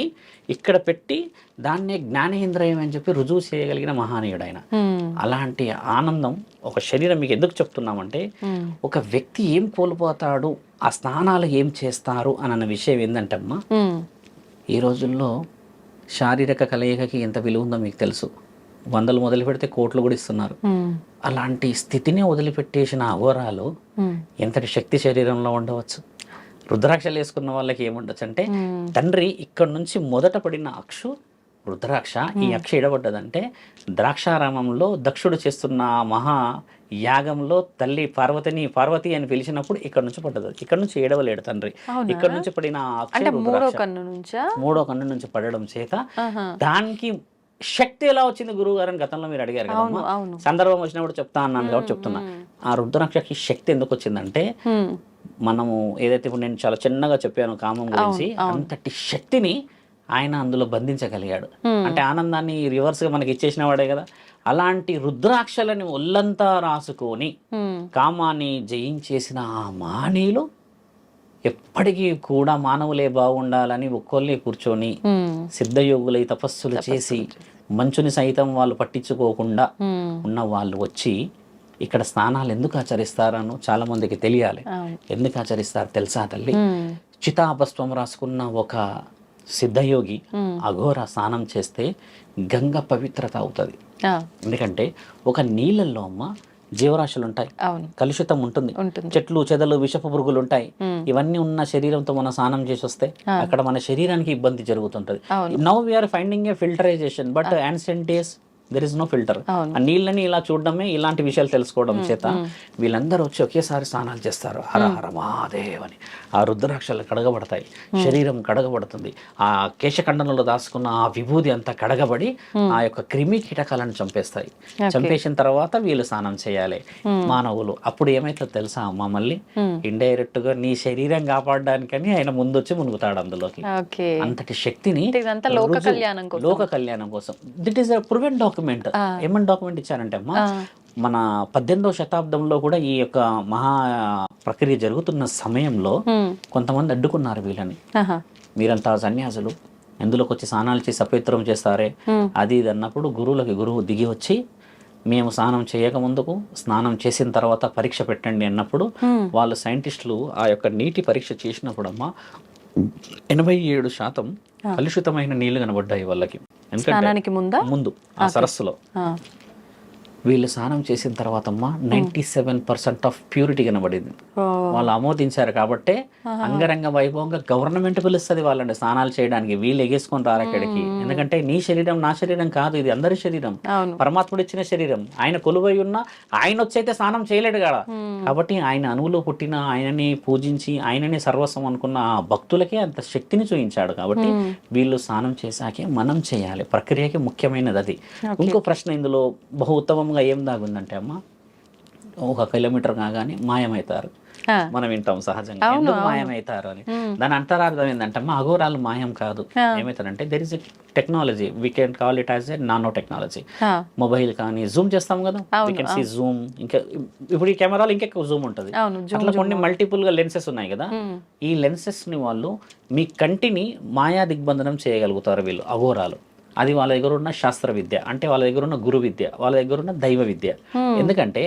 ఇక్కడ పెట్టి దాన్నే జ్ఞానేంద్రియం అని చెప్పి రుజువు చేయగలిగిన మహానీయుడు ఆయన. అలాంటి ఆనందం ఒక శరీరం మీకు ఎందుకు చెప్తున్నామంటే, ఒక వ్యక్తి ఏం కోల్పోతాడు, ఆ స్నానాలు ఏం చేస్తారు అన్న విషయం ఏంటంటమ్మా, ఈ రోజుల్లో శారీరక కలయికకి ఎంత విలువ ఉందో మీకు తెలుసు. 100 మొదలు పెడితే కోట్లు కూడా ఇస్తున్నారు. అలాంటి స్థితిని వదిలిపెట్టేసిన అఘోరాలు ఎంతటి శక్తి శరీరంలో ఉండవచ్చు. రుద్రాక్షలు వేసుకున్న వాళ్ళకి ఏముండొచ్చు అంటే, తండ్రి ఇక్కడ నుంచి మొదట పడిన అక్షు రుద్రాక్ష. ఈ అక్ష ఎడబడ్డదంటే ద్రాక్షారామంలో దక్షుడు చేస్తున్న మహా యాగంలో తల్లి పార్వతి అని పిలిచినప్పుడు ఇక్కడ నుంచి పడ్డది. ఇక్కడ నుంచి ఏడవలేడు తండ్రి, ఇక్కడ నుంచి పడిన మూడో కన్ను నుంచి పడడం చేత దానికి శక్తి ఎలా వచ్చింది గురువు గారు అని గతంలో మీరు అడిగారు కదా. సందర్భం వచ్చినప్పుడు చెప్తా అన్నాను కాబట్టి చెప్తున్నా. ఆ రుద్రాక్షకి శక్తి ఎందుకు వచ్చిందంటే, మనము ఏదైతే ఇప్పుడు నేను చాలా చిన్నగా చెప్పాను కామం గురించి, అంతటి శక్తిని ఆయన అందులో బంధించగలిగాడు. అంటే ఆనందాన్ని రివర్స్ గా మనకి ఇచ్చేసిన వాడే కదా. అలాంటి రుద్రాక్షలని ఒళ్ళంతా రాసుకొని కామాన్ని జయించేసిన ఆ మానీయులు ఎప్పటికీ కూడా మానవులే బాగుండాలని ఒక్కొల్లి కూర్చొని సిద్ధయోగులై తపస్సులు చేసి మంచుని సైతం వాళ్ళు పట్టించుకోకుండా ఉన్న వాళ్ళు వచ్చి ఇక్కడ స్నానాలు ఎందుకు ఆచరిస్తారను చాలా మందికి తెలియాలి. ఎందుకు ఆచరిస్తారు తెలుసా తల్లి? చితాభస్వం రాసుకున్న ఒక సిద్ధయోగి అఘోర స్నానం చేస్తే గంగ పవిత్రత అవుతుంది. ఎందుకంటే ఒక నీళ్ళల్లో అమ్మ జీవరాశులు ఉంటాయి, కలుషితం ఉంటుంది, చెట్లు చెదలు విషపు పురుగులు ఉంటాయి. ఇవన్నీ ఉన్న శరీరంతో మనం స్నానం చేసి వస్తే అక్కడ మన శరీరానికి ఇబ్బంది జరుగుతుంటది. Now we are finding a filterization, but ancient days there is no filter. అవును. ఆ నీళ్ళని ఇలా చూడడమే ఇలాంటి విషయాలు తెలుసుకోవడం చేత వీళ్ళందరూ వచ్చి ఒకేసారి స్నానాలు చేస్తారు. హర హర మహాదేవ్ అని. ఆ రుద్రాక్షలు కడగబడతాయి, శరీరం కడగబడుతుంది, ఆ కేశఖండంలో దాచుకున్న ఆ విభూది అంతా కడగబడి ఆ యొక్క క్రిమి కీటకాలను చంపేస్తాయి. చంపేసిన తర్వాత వీళ్ళు స్నానం చేయాలి మానవులు. అప్పుడు ఏమైతే తెలుసా అమ్మ, మళ్ళీ ఇండైరెక్ట్ గా నీ శరీరం కాపాడడానికని ఆయన ముందొచ్చి మునుగుతాడు అందులోకి. ఓకే. అంతటి శక్తిని ఇదంతా లోక కళ్యాణం కోసం. లోక కళ్యాణం కోసం. దిట్ ఈస్ ప్రూవెన్ డాక్యుమెంట్. ఏమని డాక్యుమెంట్ ఇచ్చారంటే అమ్మా, మన 18వ శతాబ్దంలో కూడా ఈ యొక్క మహా ప్రక్రియ జరుగుతున్న సమయంలో కొంతమంది అడ్డుకున్నారు వీళ్ళని. మీరంతా సన్యాసులు ఎందులోకి వచ్చి స్నానాలు చేసి అపవిత్రం చేస్తారే అది ఇది అన్నప్పుడు గురువు దిగి వచ్చి మేము స్నానం చేయక ముందుకు స్నానం చేసిన తర్వాత పరీక్ష పెట్టండి అన్నప్పుడు వాళ్ళు సైంటిస్టులు ఆ యొక్క నీటి పరీక్ష చేసినప్పుడు అమ్మా 87% కలుషితమైన నీళ్లు కనబడ్డాయి వాళ్ళకి. ఎందుకంటే ముందు ఆ సరస్సులో వీళ్ళు స్నానం చేసిన తర్వాత అమ్మా 97% ఆఫ్ ప్యూరిటీ కనబడింది. వాళ్ళు ఆమోదించారు కాబట్టే అంగరంగ వైభవంగా గవర్నమెంట్ పిలుస్తుంది వాళ్ళండి స్నానాలు చేయడానికి. వీళ్ళు ఎగేసుకొని రారు అక్కడికి. ఎందుకంటే నీ శరీరం నా శరీరం కాదు, ఇది అందరి శరీరం, పరమాత్ముడు ఇచ్చిన శరీరం. ఆయన కొలువై ఉన్న ఆయన వచ్చైతే స్నానం చేయలేడు కదా. కాబట్టి ఆయన అణువులో పుట్టిన ఆయనని పూజించి ఆయనని సర్వస్వం అనుకున్న ఆ భక్తులకే అంత శక్తిని చూపించాడు. కాబట్టి వీళ్ళు స్నానం చేశాకే మనం చేయాలి. ప్రక్రియకి ముఖ్యమైనది అది. ఇంకో ప్రశ్న ఇందులో బహు ఉత్తమంగా ఏం దాగుందంటే అమ్మ, 1 కిలోమీటర్ కాగానే మాయమవుతారు. మనం వింటాం సహజంగా ఎందుకు మాయమవుతారు అని. దాని అంతరార్థం ఏంటంటే అమ్మ, అఘోరాలు మాయం కాదు. ఏమవుతారంటే there is a technology, we can call it as a nano technology. Mobile కానీ జూమ్ చేస్తాం కదా, వీ కెన్ సీ జూమ్. ఇంకా ఇప్పుడు ఈ కెమెరాలో ఇంకెక్కువ జూమ్ ఉంటుంది. అట్లా కొన్ని మల్టిపుల్ గా లెన్సెస్ ఉన్నాయి కదా. ఈ లెన్సెస్ ని వాళ్ళు మీ కంటిని మాయా దిగ్బంధనం చేయగలుగుతారు వీళ్ళు అఘోరాలు. అది వాళ్ళ దగ్గర ఉన్న శాస్త్ర విద్య, అంటే వాళ్ళ దగ్గర ఉన్న గురు విద్య, వాళ్ళ దగ్గర ఉన్న దైవ విద్య. ఎందుకంటే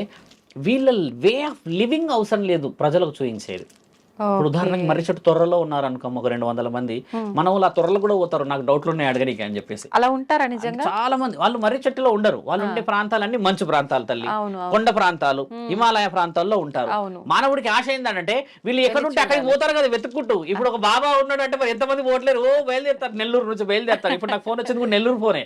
వీళ్ళ వే ఆఫ్ లివింగ్ అవసరం లేదు ప్రజలకు చూపించేది. ఇప్పుడు ఉదాహరణకి మర్రి చెట్టు తొర్రలో ఉన్నారు అనుకో, ఒక 200 మంది, మన వాళ్ళు ఆ తొర్రలు కూడా పోతారు, నాకు డౌట్లు ఉన్నాయి అడగడానికి అని చెప్పేసి. అలా ఉంటారా నిజంగా? చాలా మంది వాళ్ళు మర్రి చెట్టులో ఉండరు. వాళ్ళు ఉండే ప్రాంతాలన్నీ మంచు ప్రాంతాలు తల్లి, కొండ ప్రాంతాలు, హిమాలయ ప్రాంతాల్లో ఉంటారు. మానవుడికి ఆశ ఏంటంటే వీళ్ళు ఎక్కడుంటే అక్కడికి పోతారు కదా వెతుక్కుంటూ. ఇప్పుడు ఒక బాబా ఉన్నాడు అంటే మరి ఎంతమంది పోవట్లేరు, బయలుదేరుతారు, నెల్లూరు నుంచి బయలుదేరుతారు. ఇప్పుడు నాకు ఫోన్ వచ్చింది కూడా నెల్లూరు ఫోనే.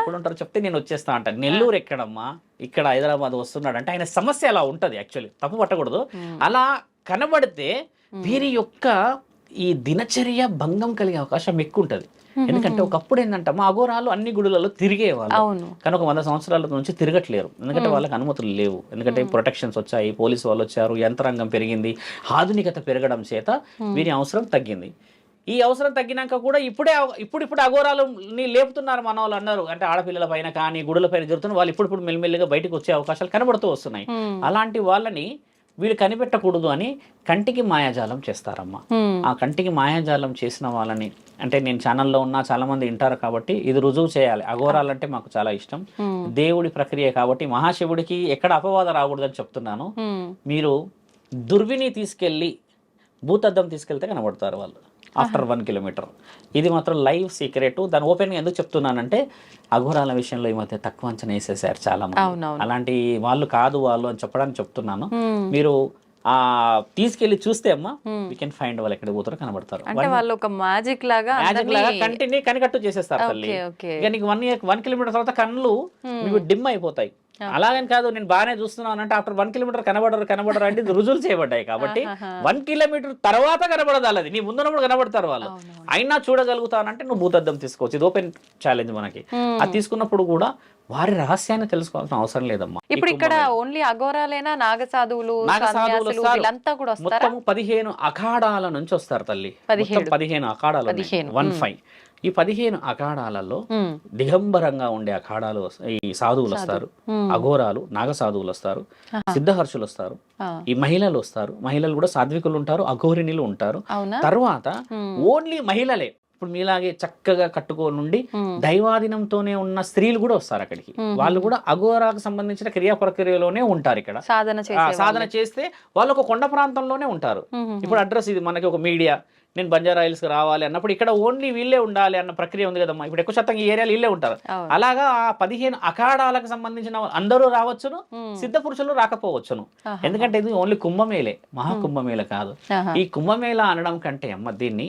ఎప్పుడు ఉంటారు చెప్తే నేను వచ్చేస్తా అంటాను. నెల్లూరు ఎక్కడమ్మా, ఇక్కడ హైదరాబాద్ వస్తున్నాడు అంటే ఆయన సమస్య అలా ఉంటది. యాక్చువల్లీ తప్పు పట్టకూడదు. అలా కనబడితే వీరి యొక్క ఈ దినచర్య భంగం కలిగే అవకాశం ఎక్కువ ఉంటుంది. ఎందుకంటే ఒకప్పుడు ఏంటంటే మా అఘోరాలు అన్ని గుడులలో తిరిగేవాళ్ళు, కానీ ఒక 100 సంవత్సరాల నుంచి తిరగట్లేరు. ఎందుకంటే వాళ్ళకి అనుమతులు లేవు. ఎందుకంటే ప్రొటెక్షన్స్ వచ్చాయి, పోలీసు వాళ్ళు వచ్చారు, యంత్రాంగం పెరిగింది, ఆధునికత పెరగడం చేత వీరి అవసరం తగ్గింది. ఈ అవసరం తగ్గినాక కూడా ఇప్పుడు అఘోరాలని లేపుతున్నారు మన వాళ్ళు అన్నారు. అంటే ఆడపిల్లల పైన కానీ గుడుల పైన జరుగుతున్న వాళ్ళు ఇప్పుడు మెల్లిమెల్లిగా బయటకు వచ్చే అవకాశాలు కనబడుతూ వస్తున్నాయి. అలాంటి వాళ్ళని వీళ్ళు కనిపెట్టకూడదు అని కంటికి మాయాజాలం చేస్తారమ్మా. ఆ కంటికి మాయాజాలం చేసిన వాళ్ళని, అంటే నేను ఛానల్లో ఉన్నా చాలా మంది వింటారు కాబట్టి ఇది రుజువు చేయాలి. అఘోరాలంటే మాకు చాలా ఇష్టం, దేవుడి ప్రక్రియ కాబట్టి మహాశివుడికి ఎక్కడ అపవాదం రాకూడదని చెప్తున్నాను. మీరు దుర్విని తీసుకెళ్ళి భూతద్దం తీసుకెళ్తే కనబడతారు వాళ్ళు ఆఫ్టర్ 1 కిలోమీటర్. ఇది మాత్రం లైవ్ సీక్రెట్. దాని ఓపెన్గా ఎందుకు చెప్తున్నానంటే అఘోరాల విషయంలో ఈ మధ్య తక్కువ అంచనా వేసేసారు చాలా మంది. అలాంటి వాళ్ళు కాదు వాళ్ళు అని చెప్పడానికి చెప్తున్నాను. మీరు తీసుకెళ్లి చూస్తే అమ్మా వీ కెన్ ఫైండ్ వాళ్ళు ఎక్కడ పోతారో కనబడతారు. అంటే వాళ్ళు ఒక మ్యాజిక్ లాగా కంటిని కనికట్టు చేసేస్తారు తల్లి. ఇక నీకు 1 కిలోమీటర్ తర్వాత కళ్ళు మీకు డిమ్ అయిపోతాయి. అలాగని కాదు నేను బాగానే చూస్తున్నాను అంటే ఆఫ్టర్ 1 కిలోమీటర్ కనబడరు అంటే రుజువులు చేయబడ్డాయి. కాబట్టి 1 కిలోమీటర్ తర్వాత కనబడదు వాళ్ళది, నీ ముందున్నప్పుడు కనబడతారు వాళ్ళు. అయినా చూడగలుగుతానంటే నువ్వు భూతద్దం తీసుకోవచ్చు. ఇది ఓపెన్ ఛాలెంజ్ మనకి. అది తీసుకున్నప్పుడు కూడా వారి రహస్యాన్ని తెలుసుకోవాల్సిన అవసరం లేదమ్మా. ఇప్పుడు ఇక్కడ ఓన్లీ అఘోరాలేనా, నాగసాధువులు వీళ్ళంతా కూడా వస్తారా? మొత్తం 15 అఖాడాల నుంచి వస్తారు తల్లి. 15 అఖాడాలు 15. ఈ 15 అఖాడాలలో దిగంబరంగా ఉండే అఖాడాలు ఈ సాధువులు వస్తారు, అఘోరాలు నాగ సాధువులు వస్తారు, సిద్ధహర్షులు వస్తారు, ఈ మహిళలు వస్తారు. మహిళలు కూడా సాధ్వికులు ఉంటారు, అఘోరిణులు ఉంటారు. తర్వాత ఓన్లీ మహిళలే ఇప్పుడు మీలాగే చక్కగా కట్టుకోనుండి దైవాధీనంతోనే ఉన్న స్త్రీలు కూడా వస్తారు అక్కడికి. వాళ్ళు కూడా అఘోరాకు సంబంధించిన క్రియా ప్రక్రియలోనే ఉంటారు. ఇక్కడ సాధన చేస్తే వాళ్ళు ఒక కొండ ప్రాంతంలోనే ఉంటారు. ఇప్పుడు అడ్రస్ ఇది మనకి ఒక మీడియా నేను బంజారా హిల్స్కి రావాలి అన్నప్పుడు ఇక్కడ ఓన్లీ వీళ్ళే ఉండాలి అన్న ప్రక్రియ ఉంది కదమ్మా. ఇప్పుడు ఎక్కువ శాతం ఈ ఏరియాలో వీళ్ళే ఉంటారు. అలాగా ఆ 15 అఖాడాలకు సంబంధించిన అందరూ రావచ్చును, సిద్ధ పురుషులు రాకపోవచ్చును. ఎందుకంటే ఇది ఓన్లీ కుంభమేళే, మహాకుంభమేళ కాదు. ఈ కుంభమేళ అనడం కంటే అమ్మ దీన్ని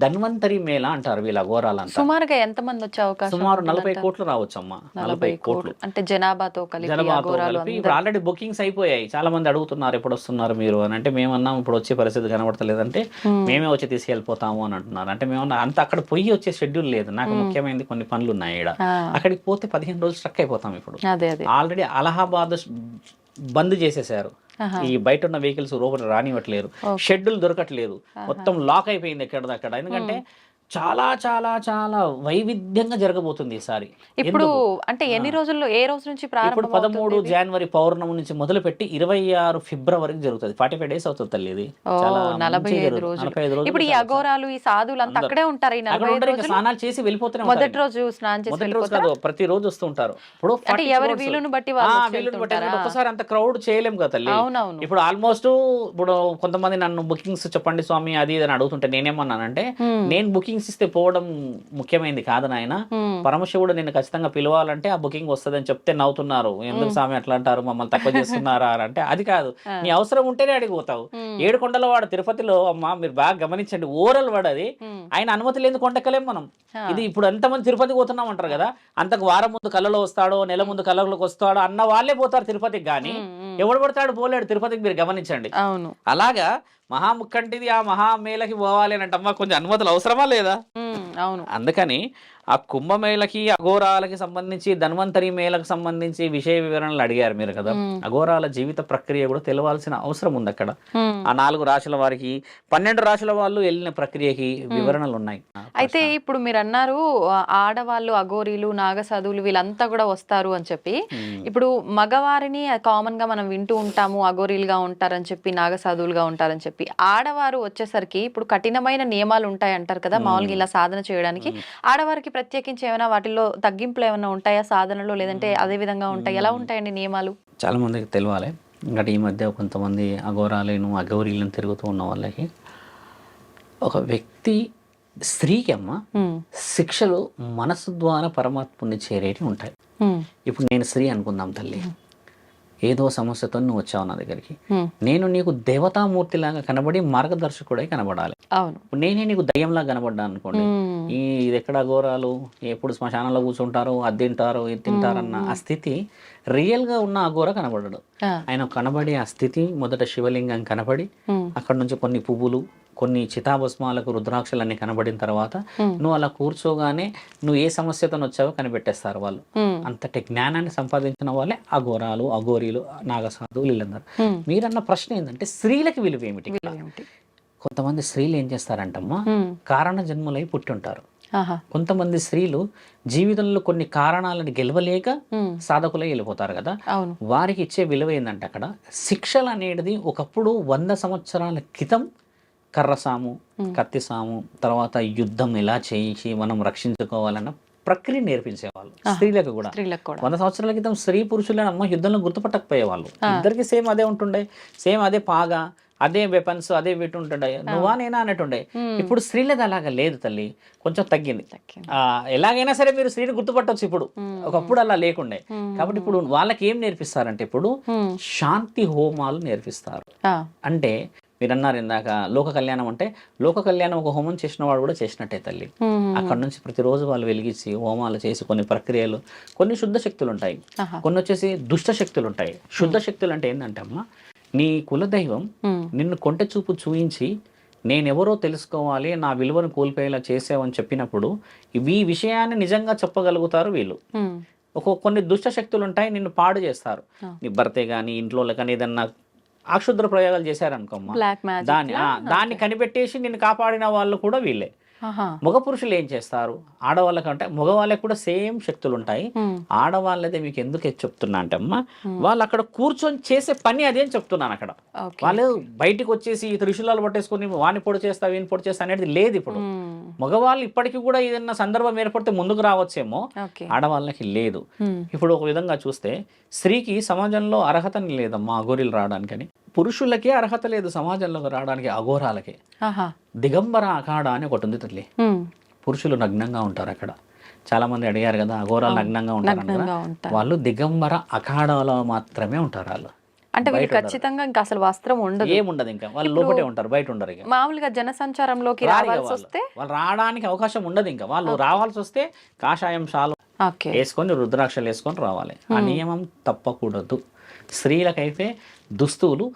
ధన్వంతరి మేళ అంటారు వీళ్ళ అఘోరాలంతా. సుమారుగా ఎంత మంది వచ్చే అవకాశం? సుమారు 40 కోట్లు రావచ్చు అమ్మా. 40 కోట్లు అంటే జనాభాతో కలిపి ఇప్పుడు ఆల్రెడీ బుకింగ్స్ అయిపోయాయి. చాలా మంది అడుగుతున్నారు ఎప్పుడు వస్తున్నారు మీరు అని. అంటే మేమన్నాం ఇప్పుడు వచ్చే పరిస్థితి కనబడతలేదంటే మేమే వచ్చి తీసుకెళ్ళిపోతాము అని అంటున్నారు. అంటే మేమన్నా అంత అక్కడ పొయ్యి వచ్చే షెడ్యూల్ లేదు. నాకు ముఖ్యమైనది కొన్ని పనులు ఉన్నాయి ఇక్కడ. అక్కడికి పోతే 15 రోజులు స్ట్రక్ అయిపోతాం. ఇప్పుడు ఆల్రెడీ అలహాబాద్ బంద్ చేసేసారు. ఈ బయట ఉన్న వెహికల్స్ లోపల రానివ్వట్లేరు, షెడ్యూల్ దొరకట్లేదు, మొత్తం లాక్ అయిపోయింది ఎక్కడదక్కడ. ఎందుకంటే చాలా చాలా చాలా వైవిధ్యంగా జరగబోతుంది ఈసారి. ఇప్పుడు అంటే ఎన్ని రోజుల్లో, ఏ రోజు నుంచి ఇప్పుడు 13 జనవరి పౌర్ణమి నుంచి మొదలుపెట్టి 26 ఫిబ్రవరి వరకు జరుగుతుంది. 45 days అవుతుంది తల్లి. ఇది 45 రోజులు. ఇప్పుడు ఈ అఘోరాలు, ఈ సాధువులు అంతా అక్కడే ఉంటారు. స్నానాలు చేసి వెళ్ళిపోతూనే మొదటి రోజు స్నానం చేసి ప్రతి రోజు వస్తూ ఉంటారు. ఇప్పుడు అంటే ఎవరి వీలును బట్టి ఒకసారి అంత క్రౌడ్ చేయలేము కదా తల్లి. ఇప్పుడు ఆల్మోస్ట్ ఇప్పుడు కొంతమంది నన్ను బుకింగ్స్ చెప్పండి స్వామి అది ఇది అని అడుగుతుంటే నేనేమన్నానంటే, నేను బుకింగ్స్ ఇస్తే పోవడం ముఖ్యమైనది కాదు నాయన. పరమశివుడు నిన్ను ఖచ్చితంగా పిలవాలంటే ఆ బుకింగ్ వస్తుందని చెప్తే నవ్వుతున్నారు. ఎందుకు స్వామి అట్లా అంటారు, మమ్మల్ని తక్కువ చేస్తున్నారా అంటే అది కాదు. నీ అవసరం ఉంటేనే అడిగిపోతావు. 7 కొండల వాడు తిరుపతిలో అమ్మా మీరు బాగా గమనించండి, ఓరల్ వాడు అది. ఆయన అనుమతి లేని కొండెక్కలేం మనం. ఇది ఇప్పుడు ఎంతమంది తిరుపతికి పోతున్నాం అంటారు కదా, అంతకు వారం ముందు కళ్ళలో వస్తాడో నెల ముందు కళ్ళలోకి వస్తాడో అన్న వాళ్ళే పోతారు తిరుపతికి. కానీ ఎవడు పడతాడు పోలేడు తిరుపతికి, మీరు గమనించండి. అలాగా మహాముక్కంటిది ఆ మహామేళకి పోవాలి అని అంటే కొంచెం అనుమతులు అవసరమా లేదా? అవును. అందుకని ఆ కుంభమేళకి అఘోరాలకి సంబంధించి ధన్వంతరి మేళకు సంబంధించి విషయ వివరణలు అడిగారు మీరు కదా. అఘోరాల జీవిత ప్రక్రియ కూడా తెలవాల్సిన అవసరం ఉంది అక్కడ. ఆ 4 రాశుల వారికి 12 రాశుల వాళ్ళు వెళ్ళిన ప్రక్రియకి వివరణలు ఉన్నాయి. అయితే ఇప్పుడు మీరు అన్నారు ఆడవాళ్ళు అఘోరీలు, నాగసాధువులు వీళ్ళంతా కూడా వస్తారు అని చెప్పి. ఇప్పుడు మగవారిని కామన్ గా మనం వింటూ ఉంటాము, అఘోరీలుగా ఉంటారని చెప్పి, నాగసాధువులుగా ఉంటారని చెప్పి. ఆడవారు వచ్చేసరికి ఇప్పుడు కఠినమైన నియమాలు ఉంటాయి అంటారు కదా మామూలుగా ఇలా సాధన చేయడానికి. ఆడవారికి ప్రత్యేకించి ఏమైనా వాటిల్లో తగ్గింపులు ఏమైనా ఉంటాయా సాధనలో, లేదంటే అదే విధంగా ఉంటాయి? ఎలా ఉంటాయండి నియమాలు? చాలా మందికి తెలియాలి. ఇంకా ఈ మధ్య కొంతమంది అఘోరాలను అఘోరీలను తిరుగుతూ ఉన్న వాళ్ళకి, ఒక వ్యక్తి స్త్రీకి అమ్మ శిక్షలు మనసు ద్వారా పరమాత్ముని చేరేటి ఉంటాయి. ఇప్పుడు నేను స్త్రీ అనుకుందాం తల్లి, ఏదో సమస్యతో నువ్వు వచ్చావు నా దగ్గరికి. నేను నీకు దేవతామూర్తిలాగా కనబడి మార్గదర్శకుడై కనబడాలి. నేనే నీకు దయ్యంలా కనబడ్డా అనుకోండి, ఇది ఎక్కడ అఘోరాలు ఎప్పుడు శ్మశానంలో కూర్చుంటారు, అది తింటారు ఇది తింటారన్న ఆ స్థితి రియల్ గా ఉన్న అఘోర కనబడడు. ఆయన కనబడి ఆ స్థితి మొదట శివలింగం కనబడి అక్కడ నుంచి కొన్ని పువ్వులు, కొన్ని చితాభస్మాలకు రుద్రాక్షలన్నీ కనబడిన తర్వాత నువ్వు అలా కూర్చోగానే నువ్వు ఏ సమస్యతో వచ్చావో కనిపెట్టేస్తారు వాళ్ళు. అంతటి జ్ఞానాన్ని సంపాదించిన వాళ్ళే అఘోరాలు, అఘోరీలు, నాగసాధువులు వీళ్ళందరూ. మీరన్న ప్రశ్న ఏంటంటే స్త్రీలకి విలువ ఏమిటి? కొంతమంది స్త్రీలు ఏం చేస్తారంటమ్మా, కారణ జన్మలై పుట్టి ఉంటారు. కొంతమంది స్త్రీలు జీవితంలో కొన్ని కారణాలను గెలవలేక సాధకులై వెళ్ళిపోతారు కదా, వారికి ఇచ్చే విలువ ఏంటంటే అక్కడ శిక్షలు అనేది ఒకప్పుడు 100 సంవత్సరాల క్రితం కర్రసాము, కత్తిసాము, తర్వాత యుద్ధం ఎలా చేయించి మనం రక్షించుకోవాలన్న ప్రక్రియ నేర్పించేవాళ్ళు స్త్రీలకు కూడా. 100 సంవత్సరాల క్రితం స్త్రీ పురుషులను అమ్మ యుద్ధంలో గుర్తుపట్టకపోయేవాళ్ళు. ఇద్దరికి సేమ్ అదే ఉంటుండే, సేమ్ అదే పాగా, అదే వెపన్స్, అదే వీటి ఉంటుండే, నువ్వా నేనా అన్నట్టుండే. ఇప్పుడు స్త్రీలది అలాగా లేదు తల్లి, కొంచెం తగ్గింది. ఎలాగైనా సరే మీరు స్త్రీని గుర్తుపట్టవచ్చు ఇప్పుడు, ఒకప్పుడు అలా లేకుండే. కాబట్టి ఇప్పుడు వాళ్ళకి ఏం నేర్పిస్తారంటే ఇప్పుడు శాంతి హోమాలు నేర్పిస్తారు. అంటే మీరు అన్నారు ఇందాక లోక కళ్యాణం అంటే, లోక కళ్యాణం ఒక హోమం చేసిన వాడు కూడా చేసినట్టే తల్లి. అక్కడ నుంచి ప్రతిరోజు వాళ్ళు వెలిగించి హోమాలు చేసి కొన్ని ప్రక్రియలు, కొన్ని శుద్ధ శక్తులు ఉంటాయి, కొన్ని వచ్చేసి దుష్ట శక్తులు ఉంటాయి. శుద్ధ శక్తులు అంటే ఏంటంటే అమ్మ, నీ కులదైవం నిన్ను కొంటె చూపు చూయించి నేనెవరో తెలుసుకోవాలి, నా విలువను కోల్పోయేలా చేసావని చెప్పినప్పుడు ఈ విషయాన్ని నిజంగా చెప్పగలుగుతారు వీళ్ళు. కొన్ని దుష్ట శక్తులు ఉంటాయి, నిన్ను పాడు చేస్తారు. నీ భర్తే కానీ ఇంట్లో కానీ ఏదన్నా అక్షుద్ర ప్రయోగాలు చేశారనుకోమ్మా, దాన్ని కనిపెట్టేసి నిన్ను కాపాడిన వాళ్ళు కూడా వీళ్ళే. మగ పురుషులు ఏం చేస్తారు, ఆడవాళ్ళకంటే మగవాళ్ళకి కూడా సేమ్ శక్తులు ఉంటాయి. ఆడవాళ్ళదే మీకు ఎందుకు చెప్తున్నా అంటే అమ్మా, వాళ్ళు అక్కడ కూర్చొని చేసే పని అదే అని చెప్తున్నాను. అక్కడ వాళ్ళు బయటకు వచ్చేసి త్రిశూలాలు పట్టేసుకుని వాణ్ణి పొడి చేస్తా వీని పొడి చేస్తా అనేది లేదు. ఇప్పుడు మగవాళ్ళు ఇప్పటికీ కూడా ఏదన్నా సందర్భం ఏర్పడితే ముందుకు రావచ్చేమో, ఆడవాళ్ళకి లేదు. ఇప్పుడు ఒక విధంగా చూస్తే స్త్రీకి సమాజంలో అర్హత లేదమ్మా అఘోరీలు రావడానికని. పురుషులకే అర్హత లేదు సమాజంలోకి రావడానికి, అఘోరాలకి. ఆహా. దిగంబర అఖాడ అని ఒకటి ఉంది తల్లి. పురుషులు నగ్నంగా ఉంటారు అక్కడ. చాలా మంది అడిగారు కదా అఘోరాలు నగ్నంగా ఉంటారు కదా, వాళ్ళు దిగంబర అఖాడలో మాత్రమే ఉంటారు. వాళ్ళు అంటే వీళ్ళు ఖచ్చితంగా ఇంకా అసలు వస్త్రం ఉండదు, ఏముండదు, ఇంకా వాళ్ళు లోపటే ఉంటారు, బయట ఉండరు. ఇక మామూలుగా జనసంచారంలోకి రావాల్సి వస్తే వాళ్ళు రావడానికి అవకాశం ఉండదు. ఇంకా వాళ్ళు రావాల్సి వస్తే కాషాయం షాలు వేసుకొని రుద్రాక్షలు వేసుకొని రావాలి. ఆ నియమం తప్పకూడదు. స్త్రీలకైతే దుస్తులు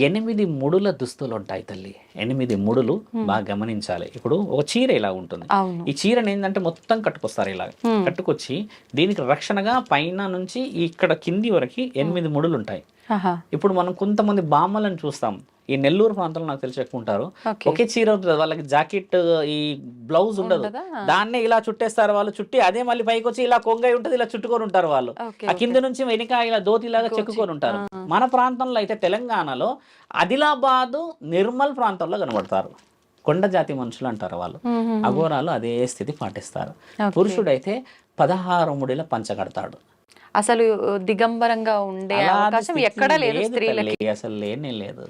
8 ముడుల దుస్తులు ఉంటాయి తల్లి. 8 ముడులు బాగా గమనించాలి. ఇప్పుడు ఒక చీర ఇలా ఉంటుంది. ఈ చీరని ఏంటంటే మొత్తం కట్టుకొస్తారు. ఇలా కట్టుకొచ్చి దీనికి రక్షణగా పైన నుంచి ఇక్కడ కింది వరకు 8 ముడులు ఉంటాయి. ఇప్పుడు మనం కొంతమంది బామ్మలను చూస్తాం, ఈ నెల్లూరు ప్రాంతంలో నాకు తెలిసి ఎక్కువ ఉంటారు. ఒకే చీర ఉంటుంది వాళ్ళకి, జాకెట్ ఈ బ్లౌజ్ ఉండదు, దాన్నే ఇలా చుట్టేస్తారు వాళ్ళు. చుట్టి అదే మళ్ళీ పైకి వచ్చి ఇలా కొంగై ఉంటుంది, ఇలా చుట్టుకొని ఉంటారు వాళ్ళు. ఆ కింద నుంచి వెనుక ఇలా దోతిలాగా చెక్కుకొని ఉంటారు. మన ప్రాంతంలో అయితే తెలంగాణలో ఆదిలాబాదు, నిర్మల్ ప్రాంతంలో కనబడతారు. కొండ జాతి మనుషులు అంటారు వాళ్ళు. అఘోరాలు అదే స్థితి పాటిస్తారు. పురుషుడైతే 16 ముడిల పంచ కడతాడు. అసలు దిగంబరంగా ఉండే అవకాశం ఎక్కడా లేదు స్త్రీలకి, అసలు లేనే లేదు.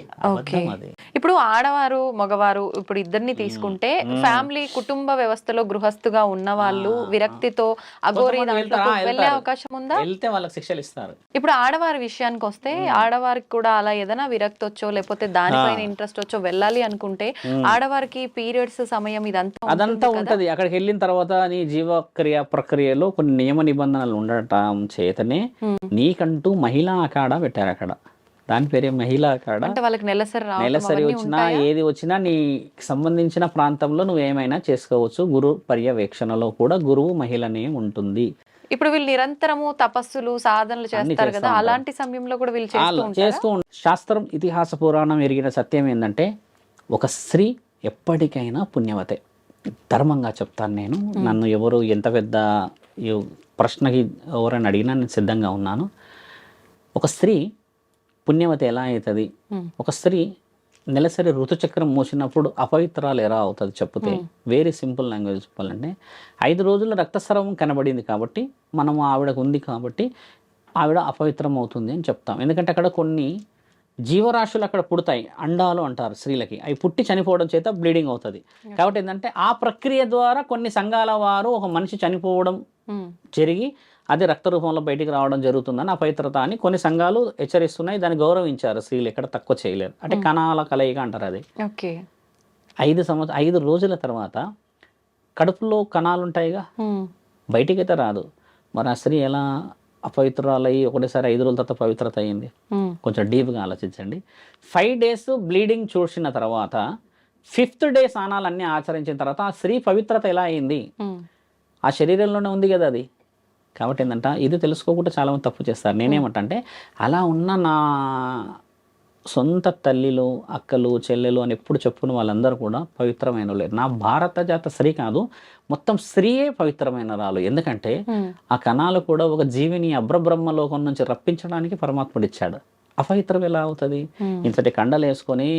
ఇప్పుడు ఆడవారు మగవారు ఇప్పుడు ఇద్దరిని తీసుకుంటే ఫ్యామిలీ కుటుంబ వ్యవస్థలో గృహస్థుగా ఉన్న వాళ్ళు విరక్తితో అఘోరి దాంట్లో వెళ్ళే అవకాశం ఉందా? వెళ్తే వాళ్ళకి శిక్షలు ఇస్తారు. ఇప్పుడు ఆడవారి విషయానికి వస్తే ఆడవారికి కూడా అలా ఏదైనా విరక్తి వచ్చో లేకపోతే దానిపైన ఇంట్రెస్ట్ వచ్చో వెళ్ళాలి అనుకుంటే ఆడవారికి పీరియడ్స్ సమయం అదంతా ఉంటది. అక్కడికి వెళ్ళిన తర్వాత నీ జీవక్రియ ప్రక్రియలో కొన్ని నియమ నిబంధనలు ఉండటం చేతనే నీకంటూ మహిళా అఖాడా పెట్టారు అక్కడ. దాని పేరే మహిళా అఖాడా. నెలసరి వచ్చినా ఏది వచ్చినా నీకు సంబంధించిన ప్రాంతంలో నువ్వు ఏమైనా చేసుకోవచ్చు. గురు పర్యవేక్షణలో కూడా గురువు మహిళనే ఉంటుంది. ఇప్పుడు వీళ్ళు నిరంతరము తపస్సులు సాధనలు చేస్తారు కదా, అలాంటి సమయంలో కూడా వీళ్ళు చేస్తూ శాస్త్రం ఇతిహాస పురాణం ఎరిగిన సత్యం ఏంటంటే ఒక స్త్రీ ఎప్పటికైనా పుణ్యవతే. ధర్మంగా చెప్తాను నేను. నన్ను ఎవరు ఎంత పెద్ద ప్రశ్నకి ఎవరైనా అడిగినా నేను సిద్ధంగా ఉన్నాను. ఒక స్త్రీ పుణ్యవతి ఎలా అవుతుంది? ఒక స్త్రీ నెలసరి ఋతుచక్రం మోసినప్పుడు అపవిత్రాలు ఎలా అవుతుంది చెప్తే, వెరీ సింపుల్ లాంగ్వేజ్ చెప్పాలంటే 5 రోజుల రక్తస్రావం కనబడింది కాబట్టి మనం ఆవిడకు ఉంది కాబట్టి ఆవిడ అపవిత్రం అవుతుంది అని చెప్తాం. ఎందుకంటే అక్కడ కొన్ని జీవరాశులు అక్కడ పుడతాయి, అండాలు అంటారు స్త్రీలకి. అవి పుట్టి చనిపోవడం చేత బ్లీడింగ్ అవుతుంది. కాబట్టి ఏంటంటే ఆ ప్రక్రియ ద్వారా కొన్ని సంఘాల వారు ఒక మనిషి చనిపోవడం జరిగి అది రక్త రూపంలో బయటికి రావడం జరుగుతుందని అపవిత్రత అని కొన్ని సంఘాలు హెచ్చరిస్తున్నాయి. దాన్ని గౌరవించారు. స్త్రీలు ఎక్కడ తక్కువ చేయలేరు. అంటే కణాల కలయిక అంటారు అది. 5 రోజుల తర్వాత కడుపులో కణాలు ఉంటాయిగా, బయటికైతే రాదు. మరి ఆ స్త్రీ ఎలా అపవిత్రాలయ్యి ఒకటేసారి 5 రోజుల తర్వాత పవిత్రత అయ్యింది? కొంచెం డీప్గా ఆలోచించండి. 5 days బ్లీడింగ్ చూసిన తర్వాత 5th డే స్నానాలన్నీ ఆచరించిన తర్వాత ఆ స్త్రీ పవిత్రత ఎలా అయింది? ఆ శరీరంలోనే ఉంది కదా అది. కాబట్టి ఏంటంటే ఇది తెలుసుకోకుండా చాలామంది తప్పు చేస్తారు. నేనేమంటే అలా ఉన్న నా సొంత తల్లిలు, అక్కలు, చెల్లెలు అని ఎప్పుడు చెప్పుకున్న వాళ్ళందరూ కూడా పవిత్రమైన లేదు. నా భారత జాత స్త్రీ కాదు, మొత్తం స్త్రీయే పవిత్రమైన రాలు. ఎందుకంటే ఆ కణాలు కూడా ఒక జీవిని అబ్రబ్రహ్మలోకం నుంచి రప్పించడానికి పరమాత్ముడు ఇచ్చాడు. అపవిత్రం ఎలా అవుతుంది? ఇంతటి కండలు వేసుకొని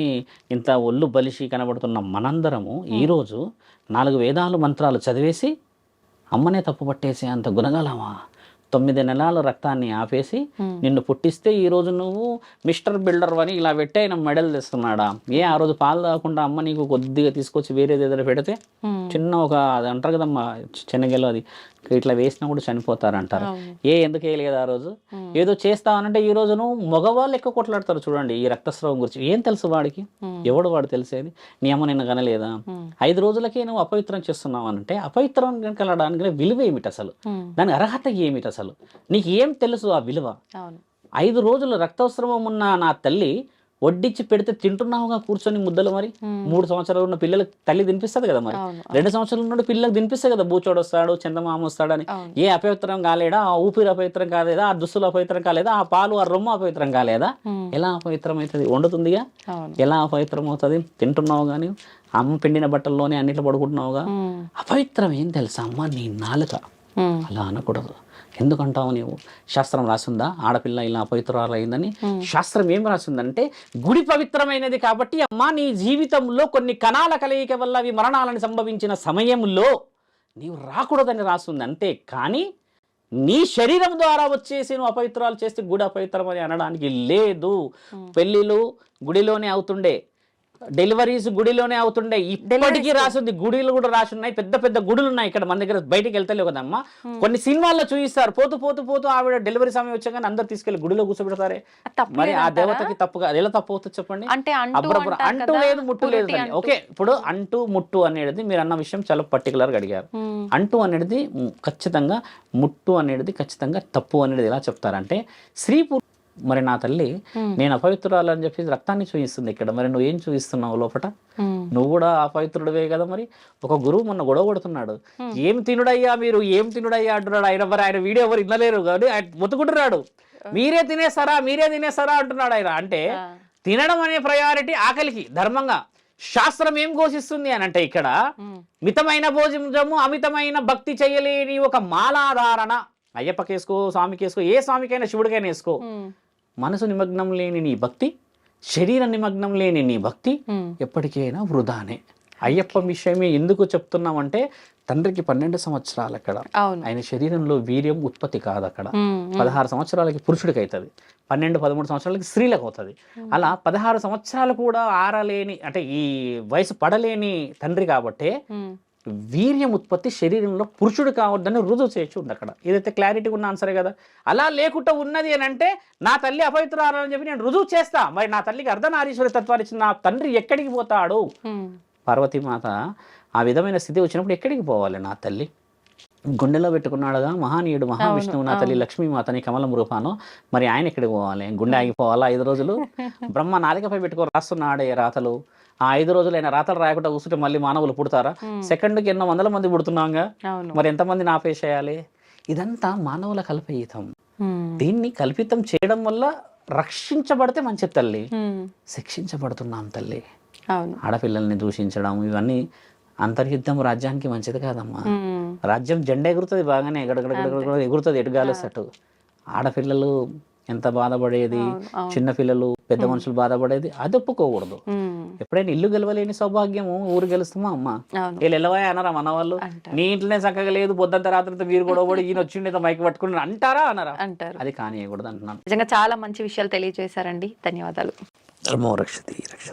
ఇంత ఒళ్ళు బలిసి కనబడుతున్న మనందరము ఈరోజు 4 వేదాలు మంత్రాలు చదివేసి అమ్మనే తప్పు పట్టేసి అంత గుణగలమా? 9 నెలల రక్తాన్ని ఆపేసి నిన్ను పుట్టిస్తే ఈరోజు నువ్వు మిస్టర్ బిల్డర్ అని ఇలా పెట్టి ఆయన మెడల్ తెస్తున్నాడా? ఆ రోజు పాలు తాగకుండా అమ్మ నీకు కొద్దిగా తీసుకొచ్చి వేరేది ఏదైనా పెడితే చిన్న ఒక అది అంటారు కదమ్మా శనగలు, అది ఇట్లా వేసినా కూడా చనిపోతారు అంటారు. ఎందుకు వేయలేదు ఆ రోజు? ఏదో చేస్తావనంటే ఈ రోజు నువ్వు మగవాళ్ళు ఎక్కువ కొట్లాడతారు చూడండి ఈ రక్తస్రావం గురించి. ఏం తెలుసు వాడికి? ఎవడు వాడు తెలిసేది? నీ అమ్మ నిన్ను కనలేదా? 5 రోజులకే నువ్వు అపవిత్రం చేస్తున్నావు అనంటే అపవిత్రం కలడానికి విలువ ఏమిటి అసలు? దాని అర్హత ఏమిటి అసలు? నీకు ఏం తెలుసు ఆ విలువ? 5 రోజులు రక్తస్రావం ఉన్న నా తల్లి వడ్డించి పెడితే తింటున్నావుగా కూర్చొని ముద్దలు. మరి 3 సంవత్సరాలు ఉన్న పిల్లలకు తల్లి తినిపిస్తుంది కదా, మరి 2 సంవత్సరాలు ఉన్న పిల్లలకు తినిపిస్తుంది కదా. బూచోడు వస్తాడు, చందమామ వస్తాడని ఏ అపవిత్రం కాలేదా? ఆ ఊపిరి అపవిత్రం కాలేదా? ఆ దుస్తులు అపవిత్రం కాలేదా? ఆ పాలు ఆ రొమ్ము అపవిత్రం కాలేదా? ఎలా అపవిత్రం అవుతుంది? వండుతుందిగా, ఎలా అపవిత్రం అవుతుంది? తింటున్నావు కానీ అమ్మ పిండిన బట్టల్లోనే అన్నిట్లో పడుకుంటున్నావుగా. అపవిత్రం ఏం తెలుసా అమ్మ? నీ నాలుక. అలా అనకూడదు. ఎందుకంటావు నీవు? శాస్త్రం రాసిందా ఆడపిల్ల ఇలా అపవిత్రాలు అయిందని? శాస్త్రం ఏం రాసిందంటే గుడి పవిత్రమైనది కాబట్టి అమ్మా నీ జీవితంలో కొన్ని కణాల కలయిక వల్ల అవి మరణాలను సంభవించిన సమయంలో నీవు రాకూడదని రాస్తుంది అంతే. కానీ నీ శరీరం ద్వారా వచ్చేసి నువ్వు అపవిత్రాలు చేస్తే గుడి అపవిత్రం అని అనడానికి లేదు. పెళ్ళిళ్ళు గుడిలోనే అవుతుండే, డెలివరీస్ గుడిలోనే అవుతుండే, ఇప్పటికీ రాసింది గుడిలు కూడా రాసి ఉన్నాయి. పెద్ద పెద్ద గుడులు ఉన్నాయి ఇక్కడ మన దగ్గర, బయటికి వెళ్తలేవు కదమ్మా. కొన్ని సినిమాల్లో చూపిస్తారు, పోతూ పోతూ పోతూ ఆవిడ డెలివరీ సమయం వచ్చాక అందరు తీసుకెళ్లి గుడిలో కూర్చోబెడతారే. మరి ఆ దేవతకి తప్పుగా ఎలా తప్పు అవుతుంది చెప్పండి? అంటూ లేదు ముట్టు లేదు. ఓకే, ఇప్పుడు అంటూ ముట్టు అనేది మీరు అన్న విషయం చాలా పర్టికులర్గా అడిగారు. అంటూ అనేది ఖచ్చితంగా, ముట్టు అనేది ఖచ్చితంగా తప్పు అనేది ఎలా చెప్తారంటే, స్త్రీ మరి నా తల్లి నేను అపవిత్రురాలు అని చెప్పి రక్తాన్ని చూపిస్తుంది ఇక్కడ. మరి నువ్వు ఏం చూపిస్తున్నావు లోపల? నువ్వు కూడా అపవిత్రుడివే కదా. మరి ఒక గురువు మొన్న గొడవ కొడుతున్నాడు, ఏం తినుడయ్యా మీరు, ఏం తినుడయ్యా అంటున్నాడు. ఆయన మరి ఆయన వీడియో ఎవరు ఇన్నలేరు కాబట్టి ఆయన మొత్తుకుంటున్నాడు, మీరే తినేస్తారా అంటున్నాడు ఆయన. అంటే తినడం అనే ప్రయారిటీ ఆకలికి ధర్మంగా శాస్త్రం ఏం ఘోషిస్తుంది అని అంటే, ఇక్కడ మితమైన భోజనము అమితమైన భక్తి చేయలేని ఒక మాలాధారణ. అయ్యప్పకేసుకో, స్వామికేసుకో, ఏ స్వామికైనా శివుడికైనా వేసుకో, మనసు నిమగ్నం లేని నీ భక్తి, శరీర నిమగ్నం లేని నీ భక్తి ఎప్పటికైనా వృధానే. అయ్యప్ప విషయమే ఎందుకు చెప్తున్నామంటే, తండ్రికి 12 సంవత్సరాలు అక్కడ, ఆయన శరీరంలో వీర్యం ఉత్పత్తి కాదు అక్కడ. 16 సంవత్సరాలకి పురుషుడికి అవుతుంది, 12-13 సంవత్సరాలకి స్త్రీలకు అవుతుంది. అలా 16 సంవత్సరాలు కూడా ఆరలేని, అంటే ఈ వయసు పడలేని తండ్రి కాబట్టి వీర్యం ఉత్పత్తి శరీరంలో పురుషుడు కావద్దని రుజువు చేయొచ్చు ఉంది అక్కడ. ఇదైతే క్లారిటీగా ఉన్న ఆన్సరే కదా. అలా లేకుండా ఉన్నది అని అంటే, నా తల్లి అపవిత్రాలని చెప్పి నేను రుజువు చేస్తా. మరి నా తల్లికి అర్ధనారీశ్వరి తత్వాన్ని ఇచ్చిన నా తండ్రి ఎక్కడికి పోతాడు? పార్వతీమాత ఆ విధమైన స్థితి వచ్చినప్పుడు ఎక్కడికి పోవాలి? నా తల్లి గుండెలో పెట్టుకున్నాడుగా మహానీయుడు మహావిష్ణువు, నా తల్లి లక్ష్మీమాతని కమలం రూపాను. మరి ఆయన ఎక్కడికి పోవాలి? గుండె ఆగిపోవాలా 5 రోజులు? బ్రహ్మ నాలికపై పెట్టుకో రాస్తున్నాడే రాతలు. ఆ 5 రోజులు అయినా రాతలు రాయకుండా కూర్చుంటే మళ్ళీ మానవులు పుడతారా? సెకండ్కి ఎన్నో వందల మంది పుడుతున్నాగా, మరి ఎంతమందిని ఆపేసేయాలి? ఇదంతా మానవుల కల్పయితం. దీన్ని కల్పితం చేయడం వల్ల రక్షించబడితే మంచి తల్లి, శిక్షించబడుతున్నాం తల్లి. ఆడపిల్లల్ని దూషించడం ఇవన్నీ అంతర్యుద్ధం రాజ్యానికి మంచిది కాదమ్మా. రాజ్యం జెండా ఎగురుతుంది బాగానే, ఎగురుతుంది ఎటుగాలేసట్టు. ఆడపిల్లలు ఎంత బాధపడేది, చిన్నపిల్లలు పెద్ద మనుషులు బాధపడేది, అది ఒప్పుకోకూడదు. ఎప్పుడైనా ఇల్లు గెలవలేని సౌభాగ్యము ఊరు గెలుస్తామా అమ్మ? వీళ్ళు ఎలవాయ అన్నారా మన వాళ్ళు? నీ ఇంట్లోనే చక్కగా లేదు, పొద్దంత రాత్రి మీరు కూడా ఈయన వచ్చిండే మైక్ పట్టుకుని అంటారా? అనరా? అంటారు. అది కానియకూడదు అంటున్నాను. నిజంగా చాలా మంచి విషయాలు తెలియజేశారండి, ధన్యవాదాలు. ధర్మో రక్షతి రక్షతి.